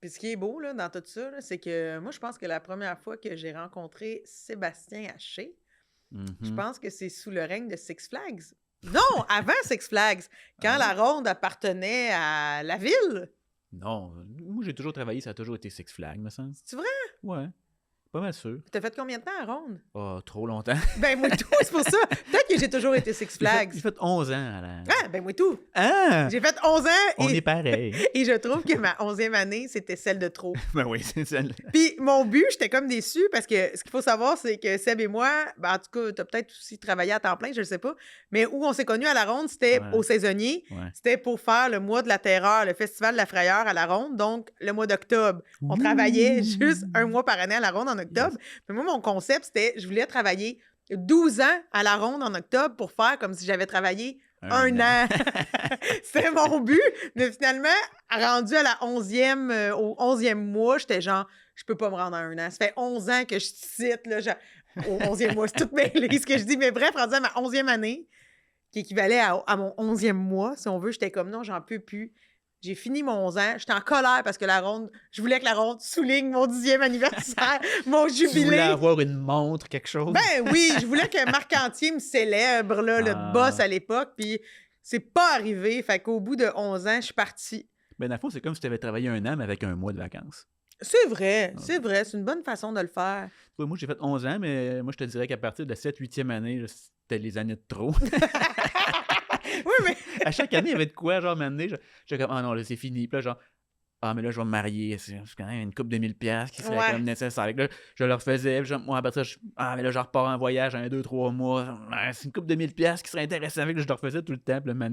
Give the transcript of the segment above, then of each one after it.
Puis ce qui est beau là, dans tout ça, là, c'est que moi, je pense que la première fois que j'ai rencontré Sébastien Haché, je pense que c'est sous le règne de Six Flags. Non, avant Six Flags, quand la ronde appartenait à la ville. Non, moi j'ai toujours travaillé, ça a toujours été Six Flags, me semble. C'est vrai? Ouais, pas mal sûr. T'as fait combien de temps à ronde? Oh, trop longtemps. Ben moi tout, c'est pour ça. Peut-être que j'ai toujours été Six Flags. J'ai fait 11 ans à la... Ah, ben moi tout. Ah! J'ai fait 11 ans On et, est pareil. et je trouve que ma 11e année, c'était celle de trop. Ben oui, c'est ça. Puis mon but, j'étais comme déçue parce que ce qu'il faut savoir, c'est que Seb et moi, ben en tout cas, t'as peut-être aussi travaillé à temps plein, je ne sais pas, mais où on s'est connus à la ronde, c'était au saisonnier. Ouais. C'était pour faire le mois de la terreur, le festival de la frayeur à la ronde, donc le mois d'octobre. On travaillait juste un mois par année à la ronde en octobre. Mais moi, mon concept, c'était, je voulais travailler 12 ans à la ronde en octobre pour faire comme si j'avais travaillé un an. C'était mon but. Mais finalement, rendu à la 11e, au 11e mois, j'étais genre, je peux pas me rendre à un an. Ça fait 11 ans que je cite, là, au 11e mois. C'est tout mêlé ce que je dis. Mais bref, rendu à ma 11e année, qui équivalait à mon 11e mois, si on veut, j'étais comme, non, j'en peux plus. J'ai fini mon 11 ans. J'étais en colère parce que la ronde, je voulais que la ronde souligne mon 10e anniversaire, mon jubilé. Tu voulais avoir une montre, quelque chose? Ben oui, je voulais que Marc Antier me célèbre, là, le boss à l'époque, puis c'est pas arrivé. Fait qu'au bout de 11 ans, je suis partie. Ben dans le fond, c'est comme si tu avais travaillé un an, mais avec un mois de vacances. C'est vrai, c'est vrai. C'est une bonne façon de le faire. Ouais, moi, j'ai fait 11 ans, mais moi, je te dirais qu'à partir de la 7-8e année, là, c'était les années de trop. Oui, mais... À chaque année, il y avait de quoi, genre, m'amener. J'étais comme, ah non, là, c'est fini. Puis là, genre, ah, mais là, je vais me marier. C'est quand même une couple de 1000$ qui serait quand même nécessaire. Là, je leur faisais. Puis moi, après ça, mais là, je repars en voyage 1, 2, 3 mois. C'est une couple de 1000$ qui serait intéressante. Avec, là, je leur faisais tout le temps. Puis là,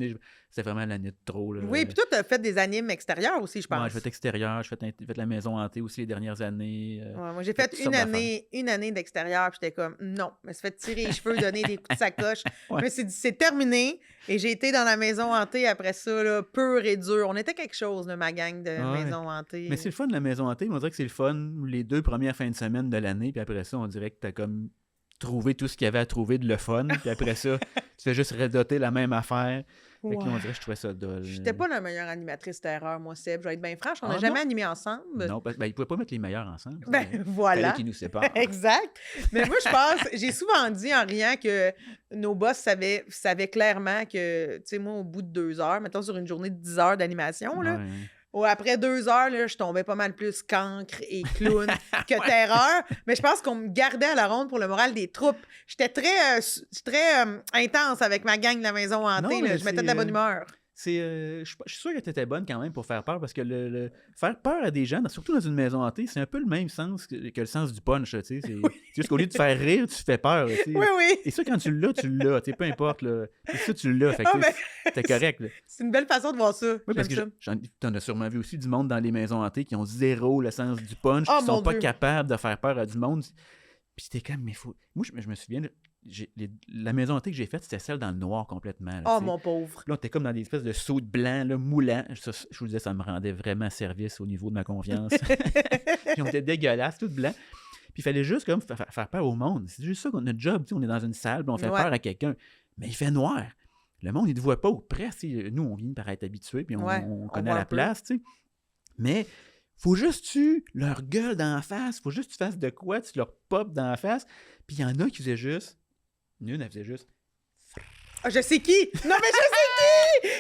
c'était vraiment l'année de trop. Là. Oui, puis toi, tu as fait des animes extérieurs aussi, je pense. Ouais, j'ai fait extérieur. J'ai fait la maison hantée aussi les dernières années. Ouais, moi, j'ai fait une année d'extérieur. Puis j'étais comme, non, je me suis fait tirer les cheveux, donner des coups de sacoche. Je me suis dit, c'est terminé. Et j'ai été dans la maison hantée après ça, là, pur et dur. On était quelque chose, là, ma gang de maison hantée. Mais c'est le fun de la maison hantée. On dirait que c'est le fun les 2 premières fins de semaine de l'année. Puis après ça, on dirait que t'as comme trouvé tout ce qu'il y avait à trouver de le fun. Puis après ça, tu fais juste redoter la même affaire. Fait que là, on dirait que je trouvais ça dole. J'étais pas la meilleure animatrice terreur, moi, Seb. Je vais être bien franche. On n'a jamais animé ensemble. Non, ben, ils pouvaient pas mettre les meilleurs ensemble. Ben, voilà. Qui nous séparent. Exact. Mais moi, je pense, j'ai souvent dit en riant que nos boss savaient clairement que, tu sais, moi, au bout de 2 heures, mettons sur une journée de 10 heures d'animation, là, après 2 heures, là, je tombais pas mal plus cancre et clown que terreur. Mais je pense qu'on me gardait à la ronde pour le moral des troupes. J'étais très intense avec ma gang de la maison hantée. Je mettais de la bonne humeur. Je suis sûr que tu étais bonne quand même pour faire peur, parce que faire peur à des gens, surtout dans une maison hantée, c'est un peu le même sens que le sens du punch. C'est juste qu'au lieu de faire rire, tu fais peur. Oui. Et ça, quand tu l'as, peu importe. Et ça, tu l'as. C'était correct. Là. C'est une belle façon de voir ça. Oui, parce que t'en as sûrement vu aussi du monde dans les maisons hantées qui ont zéro le sens du punch, qui sont pas capables de faire peur à du monde. Puis c'était comme, mais faut. Moi, je me souviens, la maison hantée que j'ai faite, c'était celle dans le noir complètement. Là, mon pauvre. Là, on était comme dans des espèces de sauts de blanc, là, moulants. Je vous disais, ça me rendait vraiment service au niveau de ma confiance. Puis on était dégueulasses, tout blanc. Puis il fallait juste comme faire peur au monde. C'est juste ça, notre job. On est dans une salle, puis on fait peur à quelqu'un. Mais il fait noir. Le monde, il ne te voit pas ou presque. Nous, on vient par être habitués, puis on connaît la place. T'sais. Mais faut juste tu leur gueules dans la face. Faut juste que tu fasses de quoi, tu leur pop dans la face. Puis il y en a qui faisaient juste... Une, elle faisait juste... Ah, je sais qui! Non, mais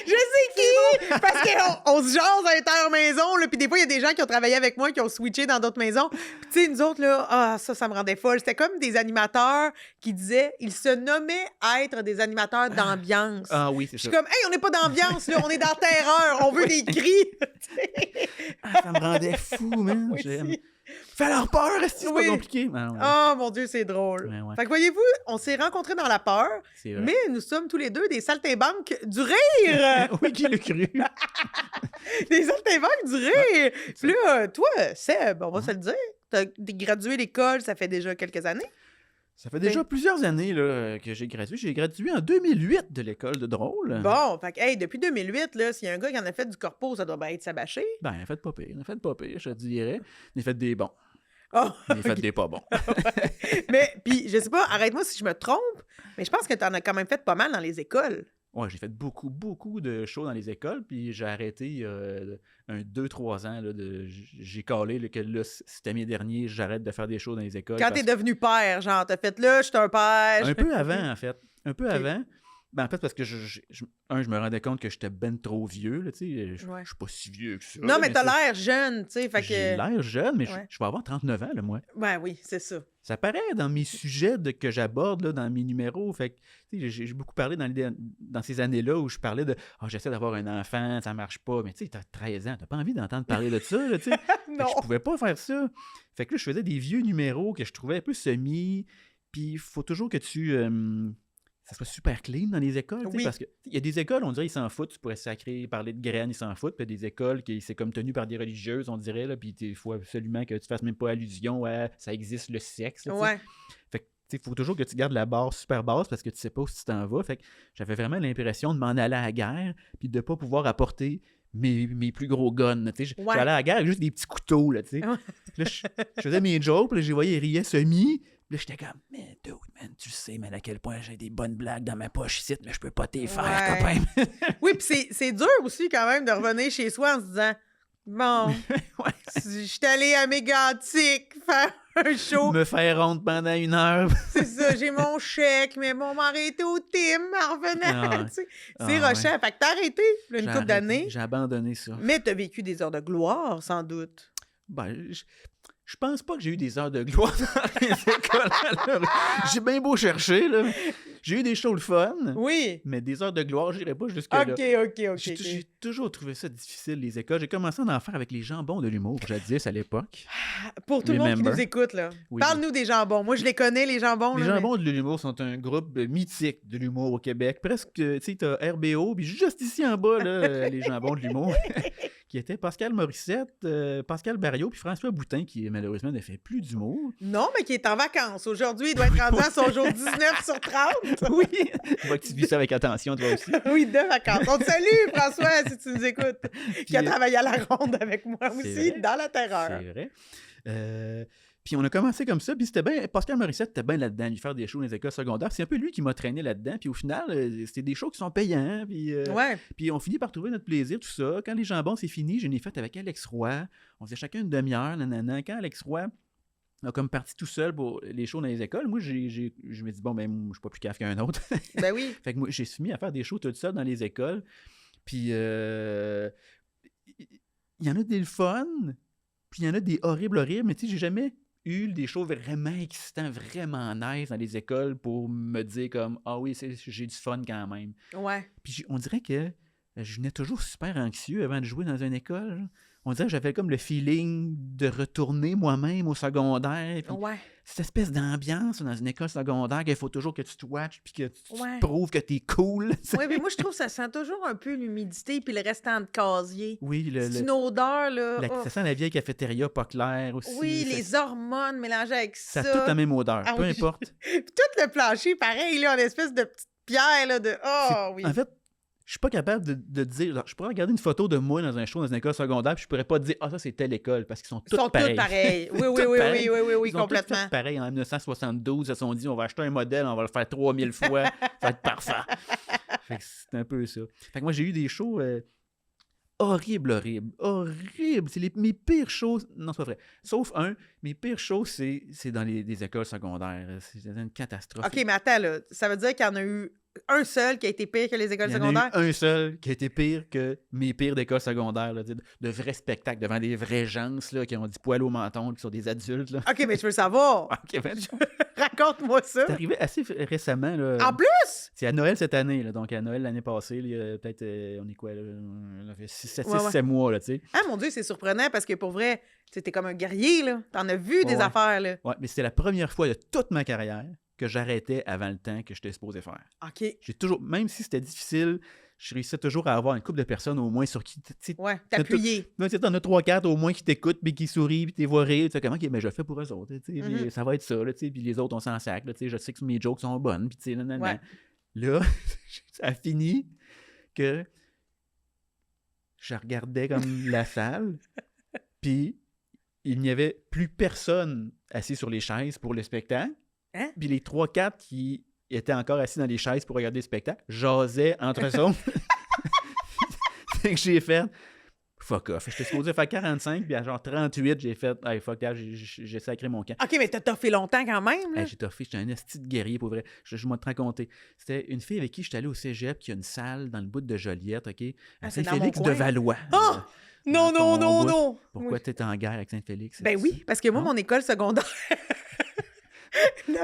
je sais qui! Parce qu'on se jase à l'inter-maison, là, puis des fois, il y a des gens qui ont travaillé avec moi, qui ont switché dans d'autres maisons. Puis tu sais, nous autres, là, ça me rendait folle. C'était comme des animateurs qui disaient, ils se nommaient être des animateurs d'ambiance. Ah oui, c'est ça. Je suis comme, hey, on n'est pas d'ambiance, là, on est dans terreur, on veut des cris! Ça me rendait fou, man. Fais leur peur, c'est pas compliqué. Oh mon Dieu, c'est drôle. Fait que voyez-vous, on s'est rencontrés dans la peur, mais nous sommes tous les deux des saltimbanques du rire. Oui, qui l'a cru? Des saltimbanques du rire. Puis là, toi, Seb, on va se le dire, t'as gradué l'école, ça fait déjà quelques années. Ça fait déjà plusieurs années là, que j'ai gradué. J'ai gradué en 2008 de l'école de drôle. Bon, fait que, hey, depuis 2008, là, s'il y a un gars qui en a fait du corpo, ça doit bien être sabâché. Ben, il a fait pas pire, je te dirais. Il a fait des bons. Oh, il a fait des pas bons. Mais, puis, je sais pas, arrête-moi si je me trompe, mais je pense que t'en as quand même fait pas mal dans les écoles. Ouais, j'ai fait beaucoup, beaucoup de shows dans les écoles, puis j'ai arrêté 2-3 ans. Là, j'ai calé là, que là, cette année dernière, j'arrête de faire des shows dans les écoles. Quand t'es devenu père, genre, t'as fait là, je suis un père. Un peu avant, en fait. Un peu Ok. avant. Ben, en fait, parce que je me rendais compte que j'étais ben trop vieux. Là, tu sais. Je Ouais. suis pas si vieux que ça. Non, mais t'as tu sais, l'air jeune, tu sais, fait j'ai que... l'air jeune, mais Ouais. je vais avoir 39 ans, là, moi. Ben oui, c'est ça. Ça paraît dans mes sujets que j'aborde là, dans mes numéros. Fait que, tu sais, j'ai beaucoup parlé dans ces années-là où je parlais de j'essaie d'avoir un enfant, ça marche pas. Mais tu sais, t'as 13 ans, t'as pas envie d'entendre parler de ça, là, tu sais. Fait que Non. je pouvais pas faire ça. Fait que là, je faisais des vieux numéros que je trouvais un peu semi. Puis il faut toujours que ça soit super clean dans les écoles, tu sais, Oui. parce qu'il y a des écoles, on dirait, ils s'en foutent, tu pourrais sacrer, parler de graines, ils s'en foutent, puis il y a des écoles qui c'est comme tenu par des religieuses, on dirait, là, puis il faut absolument que tu fasses même pas allusion à ça existe le sexe, là, tu sais. Ouais. Fait que, tu sais, il faut toujours que tu gardes la barre super basse parce que tu sais pas où tu t'en vas. Fait que j'avais vraiment l'impression de m'en aller à la guerre puis de pas pouvoir apporter mes plus gros guns. Tu sais, Ouais. j'allais à la guerre avec juste des petits couteaux, là, tu sais. Ouais. Là, je faisais mes jokes, puis là, je les voyais, ils riaient semi. Puis là, j'étais comme, mais dude, man, tu sais, man, à quel point j'ai des bonnes blagues dans ma poche ici, mais je peux pas t'y faire, Ouais. copain. Oui, puis c'est dur aussi quand même de revenir chez soi en se disant bon, Ouais. je suis allé à Mégantic faire un show. Me faire honte pendant 1 heure. C'est ça, j'ai mon chèque, mais bon, m'arrêter au team en revenant. Ah ouais. Tu sais. Ah C'est ouais. rushant. Fait que t'as arrêté là, une J'ai couple arrêté. d'années, J'ai abandonné ça. mais t'as vécu des heures de gloire, sans doute. Ben, je pense pas que j'ai eu des heures de gloire dans les écoles. Alors, j'ai bien beau chercher, là. J'ai eu des shows le fun, Oui. mais des heures de gloire, j'irais pas jusque-là. OK. J'ai toujours trouvé ça difficile, les écoles. J'ai commencé à en faire avec les jambons de l'humour, jadis, à l'époque. Pour tout le monde qui Remember. nous écoute, là. Oui. Parle-nous des jambons. Moi, je les connais, les jambons. Les là, jambons de l'humour sont un groupe mythique de l'humour au Québec. Presque, tu sais, t'as RBO, puis juste ici en bas, là, les jambons de l'humour, qui étaient Pascal Morissette, Pascal Barriot, puis François Boutin, qui malheureusement ne fait plus d'humour. Non, mais qui est en vacances. Aujourd'hui, il doit être rendu à son jour 19 sur 30. Oui, je vois que tu vis ça avec attention, toi aussi. Oui, de vacances. On te salue, François, si tu nous écoutes. Qui a Puis, travaillé à la ronde avec moi c'est aussi, vrai. dans la terreur. C'est vrai. Puis on a commencé comme ça, puis c'était bien. Pascal Morissette était bien là-dedans, lui faire des shows dans les écoles secondaires. C'est un peu lui qui m'a traîné là-dedans. Puis au final, c'était des shows qui sont payants. Ouais. Puis on finit par trouver notre plaisir, tout ça. Quand les jambons, c'est fini, je l'ai fait avec Alex Roy. On faisait chacun une demi-heure, nanana. Quand Alex Roy a comme parti tout seul pour les shows dans les écoles, moi, je me dis, bon, ben, je suis pas plus caf qu'un autre. Ben oui. Fait que moi, j'ai soumis à faire des shows tout seul dans les écoles. Puis il y en a des fun, puis il y en a des horribles, mais tu sais, j'ai jamais eu des shows vraiment excitants, vraiment nice dans les écoles pour me dire comme, ah oui, j'ai du fun quand même. Ouais. Puis on dirait que je venais toujours super anxieux avant de jouer dans une école. Genre. On dirait que j'avais comme le feeling de retourner moi-même au secondaire. Puis Ouais. cette espèce d'ambiance dans une école secondaire qu'il faut toujours que tu te watches puis que tu Ouais. te prouves que t'es cool. Oui, mais moi, je trouve que ça sent toujours un peu l'humidité puis le restant de casier. Oui, C'est une odeur, là. Oh. ça sent la vieille cafétéria pas claire aussi. Oui, les hormones mélangées avec Ça ça. a toute la même odeur, Ah peu oui. importe. Puis tout le plancher, pareil, là, en espèce de petite pierre, là, de... Oh, oui. En fait, je suis pas capable de dire... genre, je pourrais regarder une photo de moi dans un show dans une école secondaire puis je pourrais pas dire « Ah, ça, c'est telle école » parce qu'ils sont Ils tous sont pareils. tous pareils. Oui, Tous pareils. oui, Ils ont tous complètement. fait pareil. En 1972, ils se sont dit « On va acheter un modèle, on va le faire 3000 fois, ça va être parfait. » Fait que c'est un peu ça. Fait que moi, j'ai eu des shows... horrible. C'est mes pires shows. Non, c'est pas vrai. Sauf mes pires shows, c'est dans des écoles secondaires. C'est une catastrophe. OK, mais attends, là. Ça veut dire qu'il y en a eu un seul qui a été pire que les écoles Il y en a secondaires? eu un seul qui a été pire que mes pires d'école secondaire. Là, de vrais spectacles devant des vrais gens là, qui ont du poil au menton, qui sont des adultes. Là. OK, mais je veux savoir. Ok, ben, Raconte-moi ça. c'est arrivé assez récemment. Là. En plus? C'est à Noël cette année. Là, donc à Noël l'année passée, là, il y a peut-être, on est quoi, là, on a fait 6-7 mois, là, tu sais. Ah, mon Dieu, c'est surprenant parce que pour vrai, t'es comme un guerrier, là. T'en as vu des Ouais. affaires, là. Ouais, mais c'était la première fois de toute ma carrière que j'arrêtais avant le temps que j'étais supposé faire. OK. J'ai toujours, même si c'était difficile, je réussissais toujours à avoir une couple de personnes au moins sur qui, tu sais, Ouais, t'appuyer. tu sais, t'en as 3-4 au moins qui t'écoutent, puis qui sourient, puis t'es vois rire. Tu sais, comment, OK, mais je le fais pour eux autres, tu sais, puis Mhm. ça va être ça, là, tu sais, puis les autres, on s'en sac, là, tu sais, je sais que mes jokes sont bonnes, puis tu sais, nanana. Ouais. Là, ça a fini que je regardais comme la salle, puis il n'y avait plus personne assis sur les chaises pour le spectacle. Hein? Puis les 3-4 qui étaient encore assis dans les chaises pour regarder le spectacle, jasaient entre eux autres. Fait que j'ai fait fuck off. J'étais supposé faire 45, puis à genre 38, j'ai fait hey, fuck that, j'ai sacré mon camp. OK, mais t'as fait longtemps quand même, là. Hey, j'ai toffé, j'étais un esti de guerrier pour vrai. Je vais te raconter. C'était une fille avec qui j'étais allé au cégep qui a une salle dans le bout de Joliette, OK? À c'est dans Saint-Félix mon de coin. Valois. Oh! Non, dans non, ton non, bout. non. Pourquoi Oui. t'es en guerre avec Saint-Félix? Ben oui, parce que moi, Non? mon école secondaire...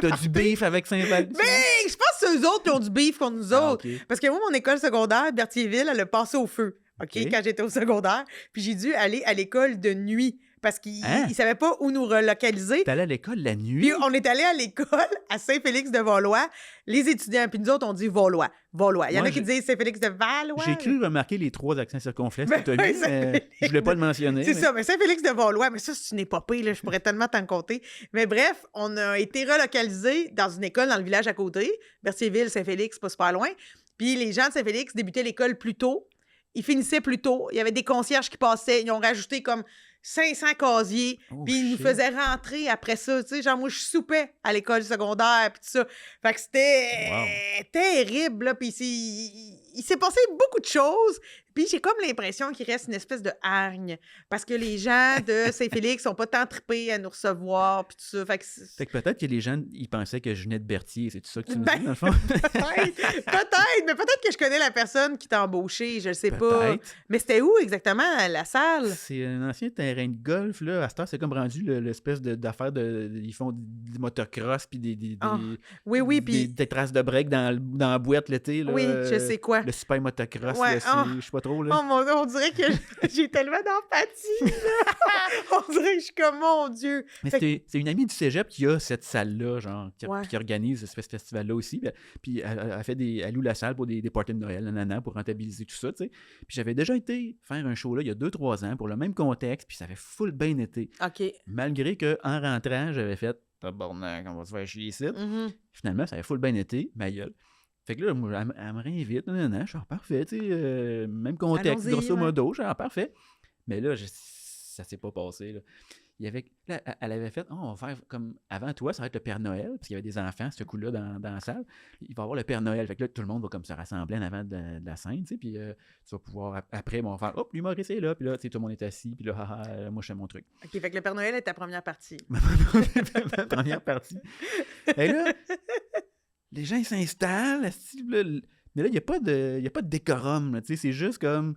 T'as du beef avec Saint-Val? Ben, je pense que c'est eux autres qui ont du beef contre nous autres. OK. Parce que moi, mon école secondaire, Berthierville, elle a passé au feu, OK, OK. quand j'étais au secondaire. Puis j'ai dû aller à l'école de nuit parce qu'ils Hein? ne savaient pas où nous relocaliser. T'es allé à l'école la nuit? Puis on est allé à l'école à Saint-Félix-de-Valois. Les étudiants, puis nous autres, on dit Valois. Valois. Il y en Moi, a qui disent Saint-Félix-de-Valois. J'ai cru remarquer les 3 accents circonflexes Ben que t'as oui, mis, mais je voulais pas le mentionner. C'est mais- ça, mais Saint-Félix-de-Valois, mais ça, c'est une épopée, là, je pourrais tellement t'en compter. Mais bref, on a été relocalisés dans une école dans le village à côté, Berthierville, Saint-Félix, pas super loin. Puis les gens de Saint-Félix débutaient l'école plus tôt, ils finissaient plus tôt, il y avait des concierges qui passaient, ils ont rajouté comme 500 casiers, Oh, puis ils nous shit. faisaient rentrer après ça, tu sais, genre moi, je soupais à l'école secondaire, puis tout ça. Fait que c'était terrible, là, puis il s'est passé beaucoup de choses, puis j'ai comme l'impression qu'il reste une espèce de hargne, parce que les gens de Saint-Félix sont pas tant trippés à nous recevoir, puis tout ça, fait que Fait que peut-être que les gens, ils pensaient que je venais de Berthier. C'est tout ça que tu me Ben, dis, dans le fond? peut-être, mais peut-être que je connais la personne qui t'a embauché, je le sais pas. Peut-être. Mais c'était où exactement, la salle? C'est un ancien terrain de golf, là. À cette heure, c'est comme rendu l'espèce d'affaire de... Ils font du motocross, puis Ah, oui, puis... des traces de break dans la boîte l'été, là. Oui, je sais quoi. Le super motocross, Ouais, là, c'est- ah. je sais pas trop, là. Oh mon Dieu, on dirait que j'ai tellement d'empathie, là. On dirait que je suis comme, mon Dieu. Mais Fait c'est une amie du cégep qui a cette salle-là, genre, Ouais. qui organise ce festival-là aussi. Puis elle loue la salle pour des parties de Noël, nanana, pour rentabiliser tout ça, tu sais. Puis j'avais déjà été faire un show là il y a 2-3 ans pour le même contexte, puis ça avait full bien été. OK. Malgré qu'en rentrant, j'avais fait tabarnak, on va se faire chier ici. Mhm. Finalement, ça avait full bien été, ma gueule. Fait que là, moi, elle me réinvite, nanana, je suis genre, parfait, tu sais, même contexte, Allons-y, grosso ouais. modo, genre parfait. Mais là, ça s'est pas passé, là. Il y avait, là, elle avait fait, oh, on va faire comme avant toi, ça va être le Père Noël, parce qu'il y avait des enfants, ce coup-là, dans la salle. Il va y avoir le Père Noël. Fait que là, tout le monde va comme se rassembler en avant de la scène, tu sais, puis tu vas pouvoir, après, on va faire, hop, l'humoriste est là, puis là, tu sais, tout le monde est assis, puis là, haha, moi, je fais mon truc. OK, fait que le Père Noël est ta première partie. Ma première partie. Et là, les gens, ils s'installent, asti, là, mais là, il n'y a pas de décorum, là, tu sais, c'est juste comme...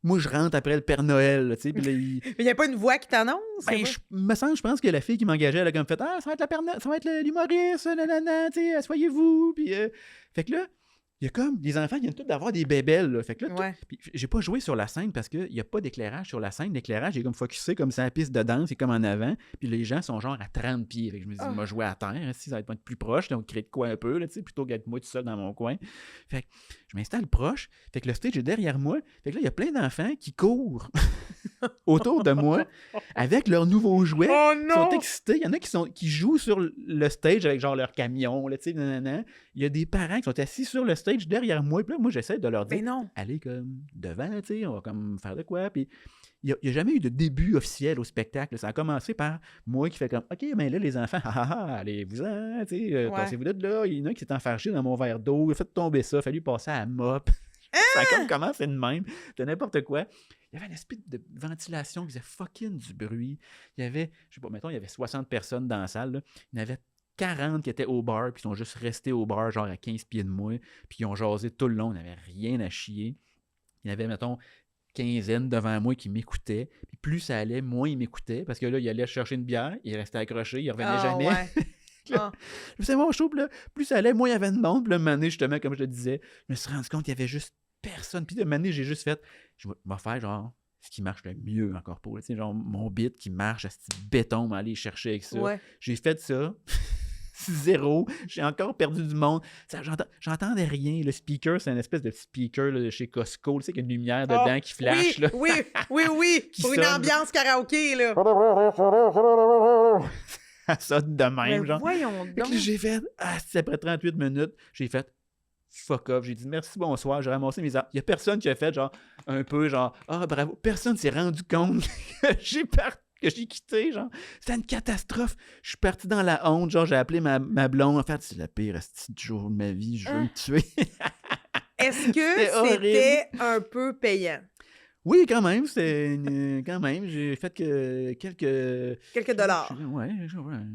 Moi, je rentre après le Père Noël, là, tu sais, puis là, Mais il n'y a pas une voix qui t'annonce? ben, je pense que la fille qui m'engageait, elle a comme fait « Ah, ça va être la Père Noël, ça va être l'humoriste, nanana, tu sais, asseyez-vous. » Puis, fait que là, il y a comme, les enfants viennent tous d'avoir des bébelles, là. Fait que là, Ouais. puis j'ai pas joué sur la scène parce qu'il n'y a pas d'éclairage sur la scène. L'éclairage est comme focusé comme sur la piste de danse, c'est comme en avant. Puis les gens sont genre à 30 pieds. Fait que je me dis, moi, jouer à terre, si ça va être plus proche, donc créer de quoi un peu, là, tu sais, plutôt qu'être moi tout seul dans mon coin. Fait que je m'installe proche. Fait que le stage est derrière moi. Fait que là, il y a plein d'enfants qui courent autour de moi avec leurs nouveaux jouets. Oh Ils sont non! excités. Il y en a qui jouent sur le stage avec genre leur camion, là, tu sais, nanana. Il y a des parents qui sont assis sur le stage derrière moi. Puis là, moi, j'essaie de leur dire, Mais non! allez comme devant, tu sais, on va comme faire de quoi. Puis il n'y a jamais eu de début officiel au spectacle. Ça a commencé par moi qui fais comme, OK, mais là, les enfants, allez-vous-en, tu sais, Ouais. passez-vous de là. Il y en a un qui s'est enfargé dans mon verre d'eau, faites tomber ça, fallu passer à la mop. Ça a comme commencé de même, de n'importe quoi. Il y avait une espèce de ventilation qui faisait fucking du bruit. Il y avait, je sais pas, mettons, il y avait 60 personnes dans la salle, là. Il y en avait 40 qui étaient au bar, puis ils sont juste restés au bar, genre à 15 pieds de moi, puis ils ont jasé tout le long, ils n'avaient rien à chier. Il y avait, mettons, quinzaine devant moi qui m'écoutaient, puis plus ça allait, moins ils m'écoutaient, parce que là, il allait chercher une bière, il restait accroché, il revenait Ah, jamais. ouais. Ah. C'est mon show, puis là, plus ça allait, moins il y avait de monde, puis là, un moment donné, justement, comme je te disais, je me suis rendu compte qu'il y avait juste personne, puis de un moment donné, j'ai juste fait, je vais faire genre ce qui marche le mieux encore pour, tu sais, genre mon beat qui marche à ce petit béton, m'aller chercher avec ça. Ouais. J'ai fait ça. 0. J'ai encore perdu du monde. J'entendais rien. Le speaker, c'est une espèce de speaker là, de chez Costco. Tu sais, qu'il y a une lumière dedans qui flash. Oui, Là. oui. Qui Pour une sonne. ambiance karaoké, là. Ça sonne de même, Mais genre. voyons Fait que donc. là, j'ai fait, c'est après 38 minutes, j'ai fait fuck off. J'ai dit merci, bonsoir. J'ai ramassé mes armes. Il y a personne qui a fait genre un peu genre, bravo. Personne s'est rendu compte que j'ai parti que j'ai quitté, genre. C'était une catastrophe. Je suis parti dans la honte, genre, j'ai appelé ma blonde. En fait, c'est le pire esti de jour de ma vie, je veux me tuer. Est-ce que C'était horrible. c'était un peu payant? Oui, quand même, quand même, j'ai fait que Quelques dollars. Ouais.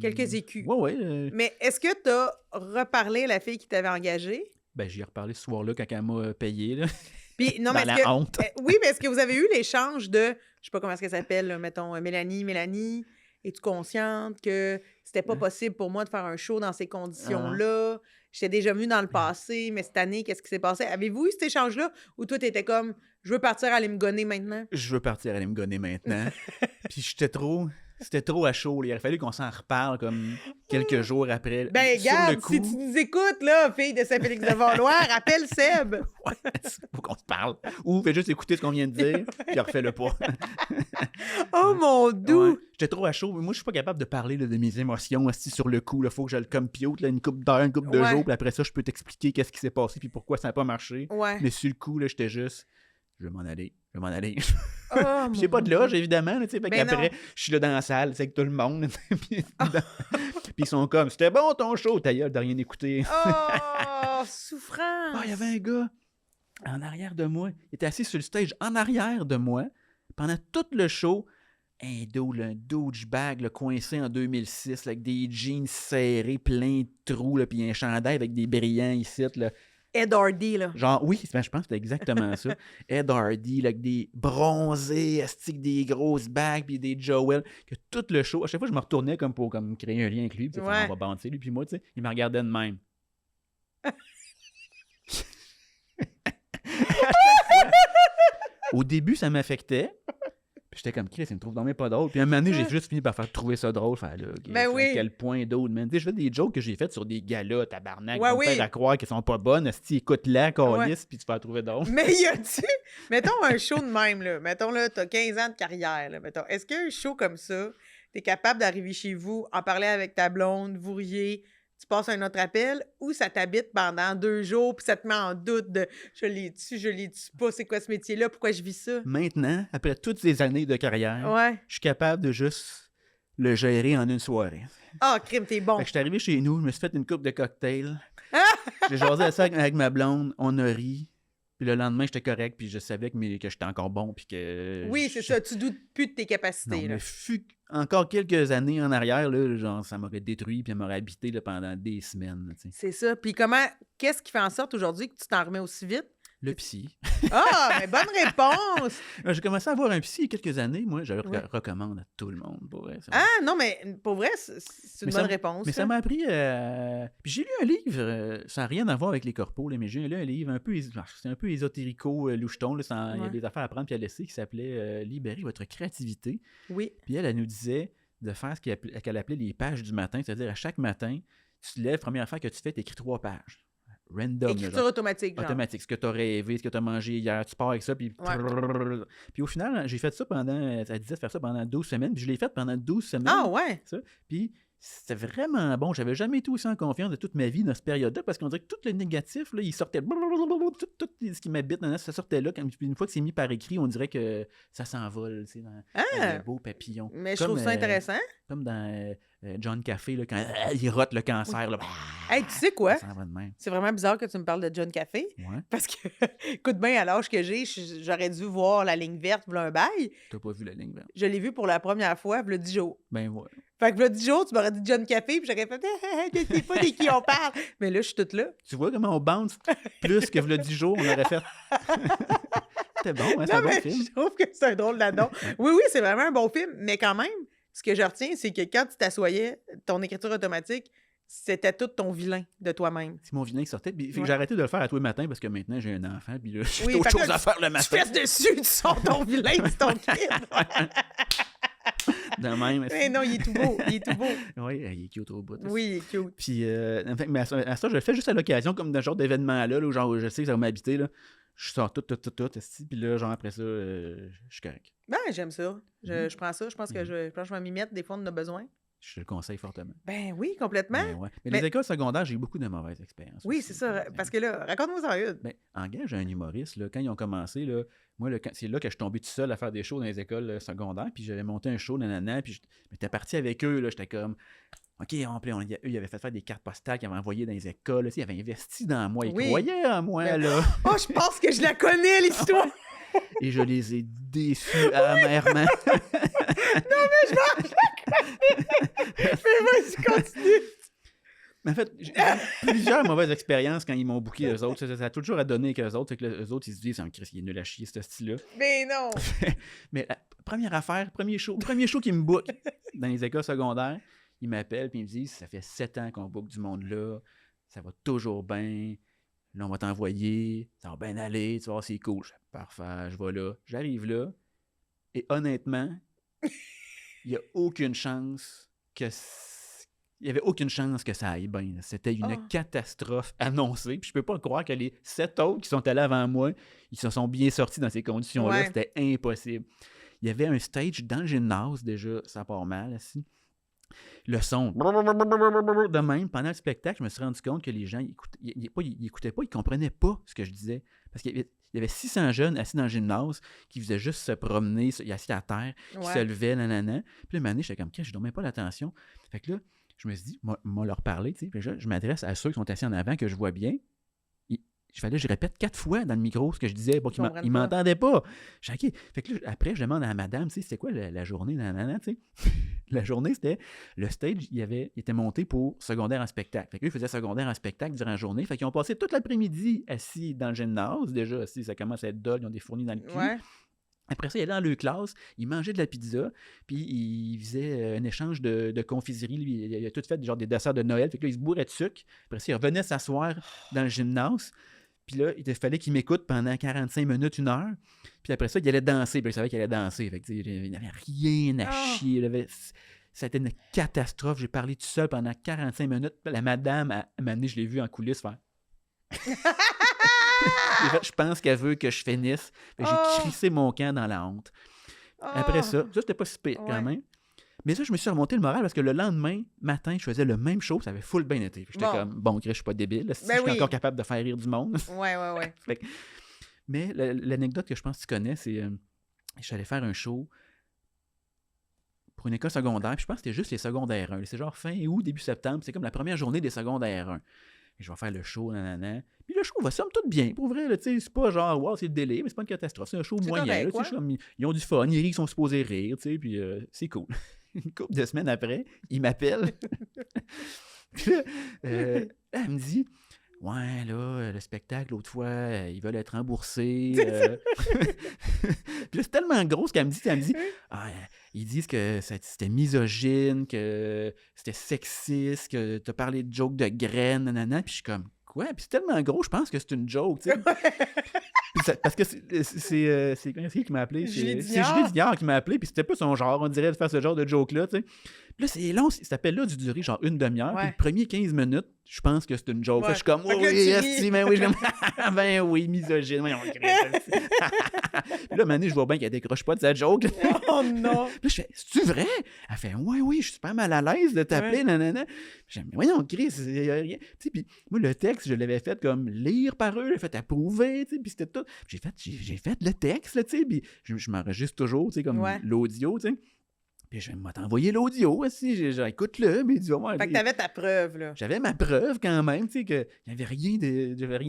Quelques écus. Ouais. Mais est-ce que tu as reparlé à la fille qui t'avait engagé? Ben, j'y ai reparlé ce soir-là quand elle m'a payé, là. Puis, non, Dans mais la est-ce que... honte. Oui, mais est-ce que vous avez eu l'échange de, je sais pas comment est-ce qu'elle s'appelle, là, mettons, Mélanie, es-tu consciente que c'était pas possible pour moi de faire un show dans ces conditions-là? J'étais déjà venue dans le passé, mais cette année, qu'est-ce qui s'est passé? Avez-vous eu cet échange-là où toi, t'étais comme, je veux partir aller me gonner maintenant? Je veux partir aller me gonner maintenant. Puis c'était trop à chaud, là. Il aurait fallu qu'on s'en reparle comme quelques jours après. Ben, Sur le regarde, coup, si tu nous écoutes, là, fille de Saint-Félix-de-Valois, rappelle Seb. ouais, faut qu'on se parle. Ou fais juste écouter ce qu'on vient de dire, puis refais-le pas. Oh, mon doux! Ouais. J'étais trop à chaud. Moi, je suis pas capable de parler là, de mes émotions assis sur le coup. Il faut que je le compute là, une couple d'heures, une couple de jours, puis après ça, je peux t'expliquer qu'est-ce qui s'est passé puis pourquoi ça n'a pas marché. Ouais. Mais sur le coup, là, j'étais juste, je vais m'en aller. Oh, Puis j'ai pas de loge, évidemment. Là, fait Ben qu'après, je suis là dans la salle, c'est avec tout le monde. Puis ils sont comme, c'était bon ton show, ta gueule de rien écouter. Oh, souffrance! Ah, il y avait un gars en arrière de moi. Il était assis sur le stage en arrière de moi. Pendant tout le show, un douchebag là, coincé en 2006 là, avec des jeans serrés, plein de trous, là, puis un chandail avec des brillants ici. Là. Ed Hardy, là. Genre, oui, je pense que c'était exactement ça. Ed Hardy, là, avec des bronzés, astique, des grosses bagues, puis des Joel, que tout le show, à chaque fois, je me retournais comme pour créer un lien avec lui, puis on va banter, lui, puis moi, tu sais, il me regardait de même. Au début, ça m'affectait. Puis j'étais comme, Chris, il me trouve dans mes pas drôle. Puis à un moment donné, j'ai juste fini par faire trouver ça drôle. Faire là, Ben oui. à quel point d'autres, man. Tu sais, je fais des jokes que j'ai faites sur des galas, tabarnak. Ouais, qui vont oui. faire à croire qu'ils sont pas bonnes. Si écoute-la, câlisse, puis tu vas la trouver drôle. Mais y a-tu, mettons un show de même, là. Mettons, là, t'as 15 ans de carrière, là. Mettons, est-ce qu'un show comme ça, t'es capable d'arriver chez vous, en parler avec ta blonde, vous riez, tu passes un autre appel, ou ça t'habite pendant 2 jours, puis ça te met en doute de je l'ai-tu pas, c'est quoi ce métier-là, pourquoi je vis ça? Maintenant, après toutes ces années de carrière, Ouais. je suis capable de juste le gérer en une soirée. Ah, crime, t'es bon. Fait que je suis arrivé chez nous, je me suis fait une coupe de cocktails. J'ai jasé ça avec ma blonde, on a ri. Puis le lendemain, j'étais correct, puis je savais que j'étais encore bon, puis que... Oui, c'est ça, tu doutes plus de tes capacités, Non, là. mais fut encore quelques années en arrière, là, genre, ça m'aurait détruit, puis ça m'aurait habité là, pendant des semaines. Là, C'est ça. Puis qu'est-ce qui fait en sorte aujourd'hui que tu t'en remets aussi vite? Le psy. Ah, mais bonne réponse! J'ai commencé à avoir un psy il y a quelques années, moi. Je le recommande à tout le monde, pour vrai. Ah, non, mais pour vrai, c'est une bonne réponse. Mais ça m'a appris... Puis j'ai lu un livre, ça n'a rien à voir avec les corpos, là, mais j'ai lu un livre un peu... C'est un peu ésotérico-loucheton, il y a des affaires à prendre puis à laisser, qui s'appelait « Libérer votre créativité ». Oui. Puis elle nous disait de faire ce qu'elle appelait les pages du matin, c'est-à-dire à chaque matin, tu te lèves, première affaire que tu fais, tu écris 3 pages. Random. Écriture automatique, genre. Automatique. Ce que tu as rêvé, ce que tu as mangé hier, tu pars avec ça. Puis, puis au final, j'ai fait ça elle disait de faire ça pendant 12 semaines. Puis je l'ai fait pendant 12 semaines. Ah ouais? Ça. Puis c'était vraiment bon. J'avais jamais été aussi en confiance de toute ma vie dans cette période-là parce qu'on dirait que tout le négatif, là, il sortait. Tout ce qui m'habite, ça sortait là. Puis une fois que c'est mis par écrit, on dirait que ça s'envole dans le beau papillon. Mais je trouve ça intéressant. Comme dans John Café, là, quand il rote le cancer. Là, hey, tu sais quoi? Ça va de même. C'est vraiment bizarre que tu me parles de John Café. Ouais. Parce que, écoute bien, à l'âge que j'ai, j'aurais dû voir la ligne verte, v'là un bail. T'as pas vu la ligne verte? Je l'ai vu pour la première fois, v'là 10 jours. Ben ouais. Fait que v'là 10 jours, tu m'aurais dit John Café, puis j'aurais fait je sais pas de qui on parle. Mais là, je suis toute là. Tu vois comment on bounce plus que v'là 10 jours, on aurait fait. C'était bon, hein, c'est un bon film. Je trouve que c'est un drôle d'adon. Oui, c'est vraiment un bon film, mais quand même, ce que je retiens, c'est que quand tu t'assoyais, ton écriture automatique, c'était tout ton vilain de toi-même. C'est mon vilain qui sortait. Puis, fait que j'ai arrêté de le faire à tous les matins parce que maintenant j'ai un enfant. Puis là, j'ai autre chose à faire le matin. Tu fesses dessus, tu sors ton vilain de ton kid. De même. Mais non, il est tout beau. Oui, il est cute au bout. Oui, il est cute. Puis, mais à ça, je le fais juste à l'occasion, comme dans ce genre d'événement-là, où genre, je sais que ça va m'habiter. Là. Je sors tout. Puis là, genre, après ça, je suis correct. Ben, j'aime ça. Je prends ça. Je pense que je vais m'y mettre. Des fois, on en a besoin. Je te le conseille fortement. Ben oui, complètement. Ben ouais. Mais Mais- les écoles secondaires, j'ai eu beaucoup de mauvaises expériences Oui, aussi, c'est ça. Parce que là, raconte-moi ça une. Ben, engage un humoriste, là, quand ils ont commencé, là, moi, là, c'est là que je suis tombé tout seul à faire des shows dans les écoles secondaires, puis j'avais monté un show, nanana, puis j'étais parti avec eux, là, j'étais comme, OK, eux, ils avaient fait faire des cartes postales qu'ils avaient envoyées dans les écoles, là, ils avaient investi dans moi, ils Oui. croyaient en moi, Ben- là, Oh, je pense que je la connais, l'histoire. et je les ai déçus amèrement. Mais vas-y, continue. Mais en fait, j'ai eu plusieurs mauvaises expériences quand ils m'ont booké eux autres. Ça a toujours à donner qu'eux autres. C'est que eux autres, ils se disent, c'est un Chris, il est nul à chier, ce style-là. Mais non. Mais la première affaire, premier show qu'ils me bookent dans les écoles secondaires, ils m'appellent et ils me disent, ça fait 7 ans qu'on book du monde là, ça va toujours bien, là, on va t'envoyer, ça va bien aller, tu vois, c'est cool. Je fais, parfait, je vais là. J'arrive là, et honnêtement, il n'y a aucune chance que... Il n'y avait aucune chance que ça aille bien. C'était une catastrophe annoncée. Puis je peux pas croire que les 7 autres qui sont allés avant moi, ils se sont bien sortis dans ces conditions-là. Ouais. C'était impossible. Il y avait un stage dans le gymnase, déjà, ça part mal, assis. Le son, de même, pendant le spectacle, je me suis rendu compte que les gens, ils écoutaient pas, ils comprenaient pas ce que je disais. Parce qu'il y avait 600 jeunes assis dans le gymnase qui faisaient juste se promener, assis à terre, qui se levaient, nanana. Puis là, une année, j'étais comme, je ne donnais pas l'attention. Fait que là, je me suis dit, moi leur parler, tu sais. Je m'adresse à ceux qui sont assis en avant, que je vois bien. Il fallait que je répète 4 fois dans le micro ce que je disais pour qu'ils ne m'entendaient pas. Je dis, OK. Fait que là, après, je demande à la madame, tu sais, c'était quoi la journée, nanana, tu sais. La journée, c'était le stage, il était monté pour secondaire en spectacle. Fait qu'eux, ils faisaient secondaire en spectacle durant la journée. Fait qu'ils ont passé toute l'après-midi assis dans le gymnase. Déjà, assis, ça commence à être dole, ils ont des fournis dans le cul. Ouais. Après ça, il allait dans leur classe, il mangeait de la pizza, puis il faisait un échange de confiserie. Lui, il a tout fait genre des desserts de Noël. Fait que là, il se bourrait de sucre. Après ça, il revenait s'asseoir dans le gymnase. Puis là, il fallait qu'il m'écoute pendant 45 minutes, 1 heure. Puis après ça, il allait danser. Puis il savait qu'il allait danser. Fait que, il n'avait rien à chier. Ça a été une catastrophe. J'ai parlé tout seul pendant 45 minutes. La madame, à un moment donné, je l'ai vu en coulisses faire... Je pense qu'elle veut que je finisse. J'ai crissé mon camp dans la honte. Après ça, c'était pas si pire quand même. Mais ça, je me suis remonté le moral parce que le lendemain matin, je faisais le même show, ça avait full bien été. J'étais comme, Chris, je suis pas débile. Si je suis encore capable de faire rire du monde. Ouais. Mais l'anecdote que je pense que tu connais, c'est je suis allé faire un show pour une école secondaire, puis je pense que c'était juste les secondaires 1. C'est genre fin août, début septembre, c'est comme la première journée des secondaires 1. Et je vais faire le show, nanana. Puis le show va somme toute bien. Pour vrai, c'est pas genre, wow, c'est le délai, mais c'est pas une catastrophe. C'est un show moyen. Ils ont du fun, ils rient, ils sont supposés rire, puis c'est cool. Une couple de semaines après, il m'appelle. Puis là, elle me dit, ouais, là, le spectacle, l'autre fois, ils veulent être remboursés. Puis là, c'est tellement gros ce qu'elle me dit. Elle me dit, ils disent que c'était misogyne, que c'était sexiste, que t'as parlé de jokes de graines, nanana. Puis je suis comme, quoi? Puis c'est tellement gros, je pense que c'est une joke, tu sais. Parce que c'est qui m'a appelé? C'est Julie Dignard qui m'a appelé, puis c'était pas son genre, on dirait, de faire ce genre de joke-là, tu sais. Puis là, c'est long, cet appel-là a duré genre 1 demi-heure, puis le premier 15 minutes, je pense que c'est une joke. Je suis comme, ben oui, misogyne, oui, on crée. Puis là, Mané, je vois bien qu'elle décroche pas de sa joke. Oh non! Puis là, je fais, c'est-tu vrai? Elle fait, oui, je suis super mal à l'aise de t'appeler, nanana. J'ai dit, voyons, Chris, il y a rien. Tu sais, puis moi, le texte, je l'avais fait comme lire par eux, j'ai fait approuver, tu sais, puis c'était tout. J'ai fait le texte, là, tu sais, puis je m'enregistre toujours, tu sais, comme l'audio, tu sais. Puis je vais t'envoyer l'audio aussi. Écoute-le, mais dis moi. Fait que t'avais ta preuve, là. J'avais ma preuve quand même, tu sais, que j'avais rien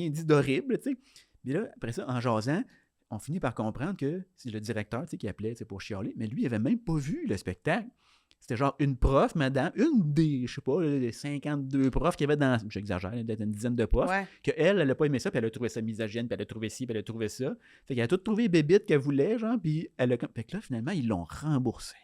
dit d'horrible, tu sais. Puis là, après ça, en jasant, on finit par comprendre que c'est le directeur, tu sais, qui appelait, tu sais, pour chialer, mais lui, il avait même pas vu le spectacle. C'était genre une prof, madame, une des, je sais pas, les 52 profs qu'il y avait dans... J'exagère, peut-être une dizaine de profs. Elle n'a pas aimé ça, puis elle a trouvé ça misogyne, puis elle a trouvé ci, puis elle a trouvé ça. Fait qu'elle a tout trouvé bébite qu'elle voulait, genre, puis elle a... Fait que là, finalement, ils l'ont remboursé.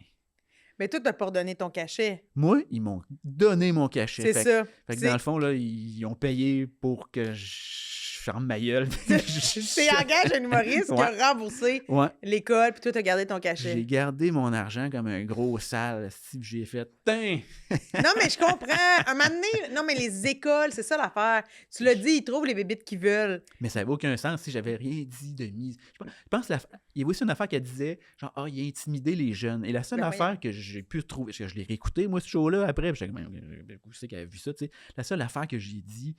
Mais toi, t'as pas redonné ton cachet. Moi, ils m'ont donné mon cachet. C'est ça. Fait que dans le fond, là, ils ont payé pour que je ferme ma gueule. C'est engage un humoriste qui a remboursé l'école, puis toi, t'as gardé ton cachet. J'ai gardé mon argent comme un gros sale, si j'ai fait « Tain! » Non, mais je comprends. Un moment donné, non, mais les écoles, c'est ça l'affaire. Tu l'as dit, ils trouvent les bébites qu'ils veulent. Mais ça n'avait aucun sens si j'avais rien dit de mise. Je pense qu'il y avait aussi une affaire qu'elle disait, genre, il a intimidé les jeunes. Et la seule affaire que j'ai pu trouver, parce que je l'ai réécouté, moi, ce show-là, après, je sais qu'elle a vu ça, tu sais. La seule affaire que j'ai dit,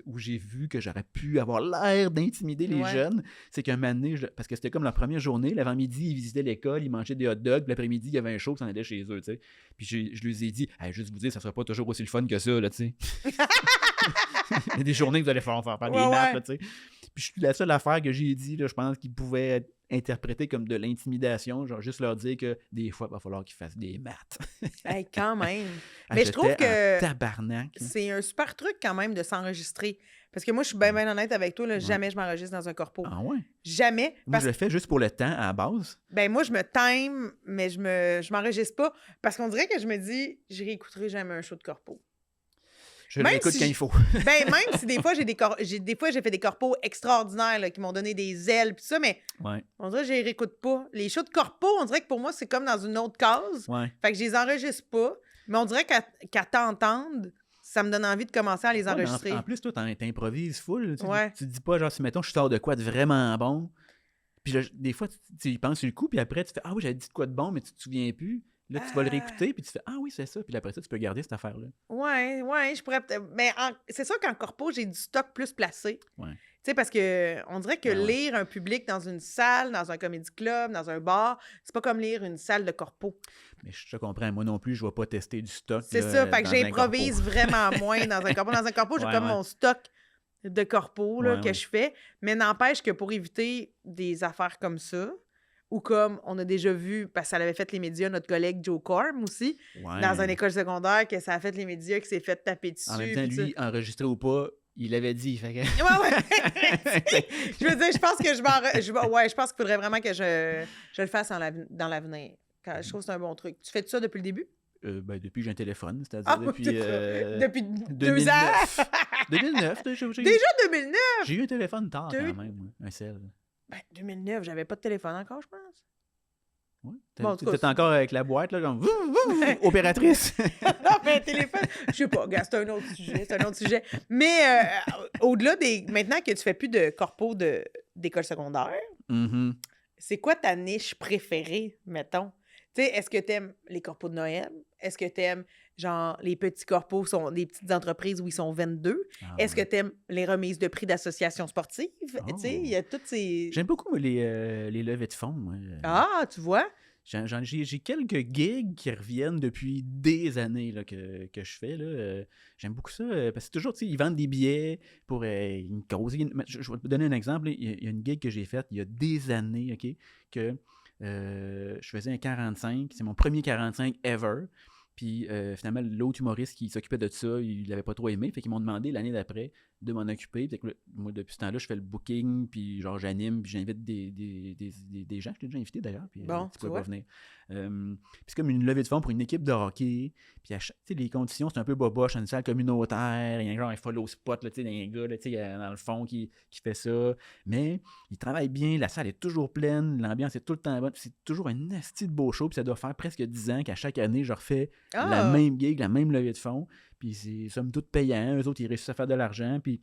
où j'ai vu que j'aurais pu avoir l'air d'intimider les jeunes, c'est qu'un moment donné, parce que c'était comme la première journée, l'avant-midi, ils visitaient l'école, ils mangeaient des hot dogs, puis l'après-midi, il y avait un show, puis ils s'en allaient chez eux, tu sais. Puis je lui ai dit, juste vous dire, ça sera pas toujours aussi le fun que ça, là, tu sais. Il y a des journées que vous allez faire des maths, là, tu sais. Puis la seule affaire que j'ai dit, là, je pense qu'ils pouvaient être interprétés comme de l'intimidation, genre juste leur dire que des fois, il va falloir qu'ils fassent des maths. Hey, quand même. Mais je trouve que tabarnak. C'est un super truc quand même de s'enregistrer. Parce que moi, je suis bien honnête avec toi, là, jamais je m'enregistre dans un corpo. Ah ouais? Jamais. Moi, je le fais juste pour le temps, à la base. Ben moi, je me time, mais je m'enregistre pas. Parce qu'on dirait que je me dis, je réécouterai jamais un show de corpo. Je l'écoute quand il faut. Ben, même si des fois, j'ai fait des corpos extraordinaires là, qui m'ont donné des ailes pis ça, mais on dirait que je les réécoute pas. Les shows de corpo, on dirait que pour moi, c'est comme dans une autre case. Fait que je les enregistre pas. Mais on dirait qu'à t'entendre, ça me donne envie de commencer à les enregistrer. En plus, toi, t'improvises full. Tu dis pas, genre, si mettons, je sors de quoi de vraiment bon. Puis là, des fois, tu y penses sur le coup, puis après, tu fais, ah oui, j'avais dit de quoi de bon, mais tu te souviens plus. Là, tu vas le réécouter, puis tu fais « Ah oui, c'est ça », puis après ça, tu peux garder cette affaire-là. Ouais, je pourrais peut-être... Mais c'est sûr qu'en corpo, j'ai du stock plus placé. Ouais. Tu sais, parce que on dirait que lire un public dans une salle, dans un comédie club, dans un bar, c'est pas comme lire une salle de corpo. Mais je te comprends, moi non plus, je vais pas tester du stock. C'est ça, fait que j'improvise vraiment moins dans un corpo. Dans un corpo, j'ai comme mon stock de corpo là, que je fais, mais n'empêche que pour éviter des affaires comme ça, ou comme on a déjà vu, parce que ça l'avait fait les médias, notre collègue Joe Corm aussi, dans une école secondaire, que ça a fait les médias, qui s'est fait taper dessus. En même temps, lui, enregistré ou pas, il l'avait dit. Fait que... Je veux dire, je pense que je pense qu'il faudrait vraiment que je le fasse dans l'avenir. Je trouve que c'est un bon truc. Tu fais ça depuis le début? Depuis que j'ai un téléphone, c'est-à-dire depuis 2 ans? 2009. Déjà 2009? J'ai eu un téléphone tard quand même, un cell. 2009, j'avais pas de téléphone encore, je pense. Oui. T'étais encore avec la boîte, là, comme opératrice. Non, mais un téléphone, je sais pas, c'est un autre sujet. Mais au-delà maintenant que tu fais plus de corpo d'école secondaire, c'est quoi ta niche préférée, mettons? Tu sais, est-ce que t'aimes les corpos de Noël? Est-ce que t'aimes, genre, les petits corpos sont des petites entreprises où ils sont 22? Est-ce que t'aimes les remises de prix d'associations sportives? Tu sais, il y a toutes ces... J'aime beaucoup les levées de fonds. Ah, tu vois? J'ai quelques gigs qui reviennent depuis des années là, que je fais. Là. J'aime beaucoup ça. Parce que c'est toujours, tu sais, ils vendent des billets pour une cause. Je vais te donner un exemple. Il y a une gig que j'ai faite il y a des années, OK, que... je faisais un 45, c'est mon premier 45 ever. Puis finalement, l'autre humoriste qui s'occupait de ça, il l'avait pas trop aimé. Fait qu'ils m'ont demandé l'année d'après de m'en occuper. Fait que moi, depuis ce temps-là, je fais le booking, puis genre j'anime, puis j'invite des gens. Je t'ai déjà invité d'ailleurs, puis tu peux pas venir. Puis c'est comme une levée de fonds pour une équipe de hockey. Puis les conditions, c'est un peu boboche, une salle communautaire. Il y a genre un follow spot, là, un gars là, dans le fond qui fait ça. Mais il travaille bien, la salle est toujours pleine, l'ambiance est tout le temps bonne. C'est toujours un asti de beau show. Puis ça doit faire presque 10 ans qu'à chaque année, je refais la même gig, la même levée de fonds. Puis c'est somme toute payant. Eux autres, ils réussissent à faire de l'argent. Puis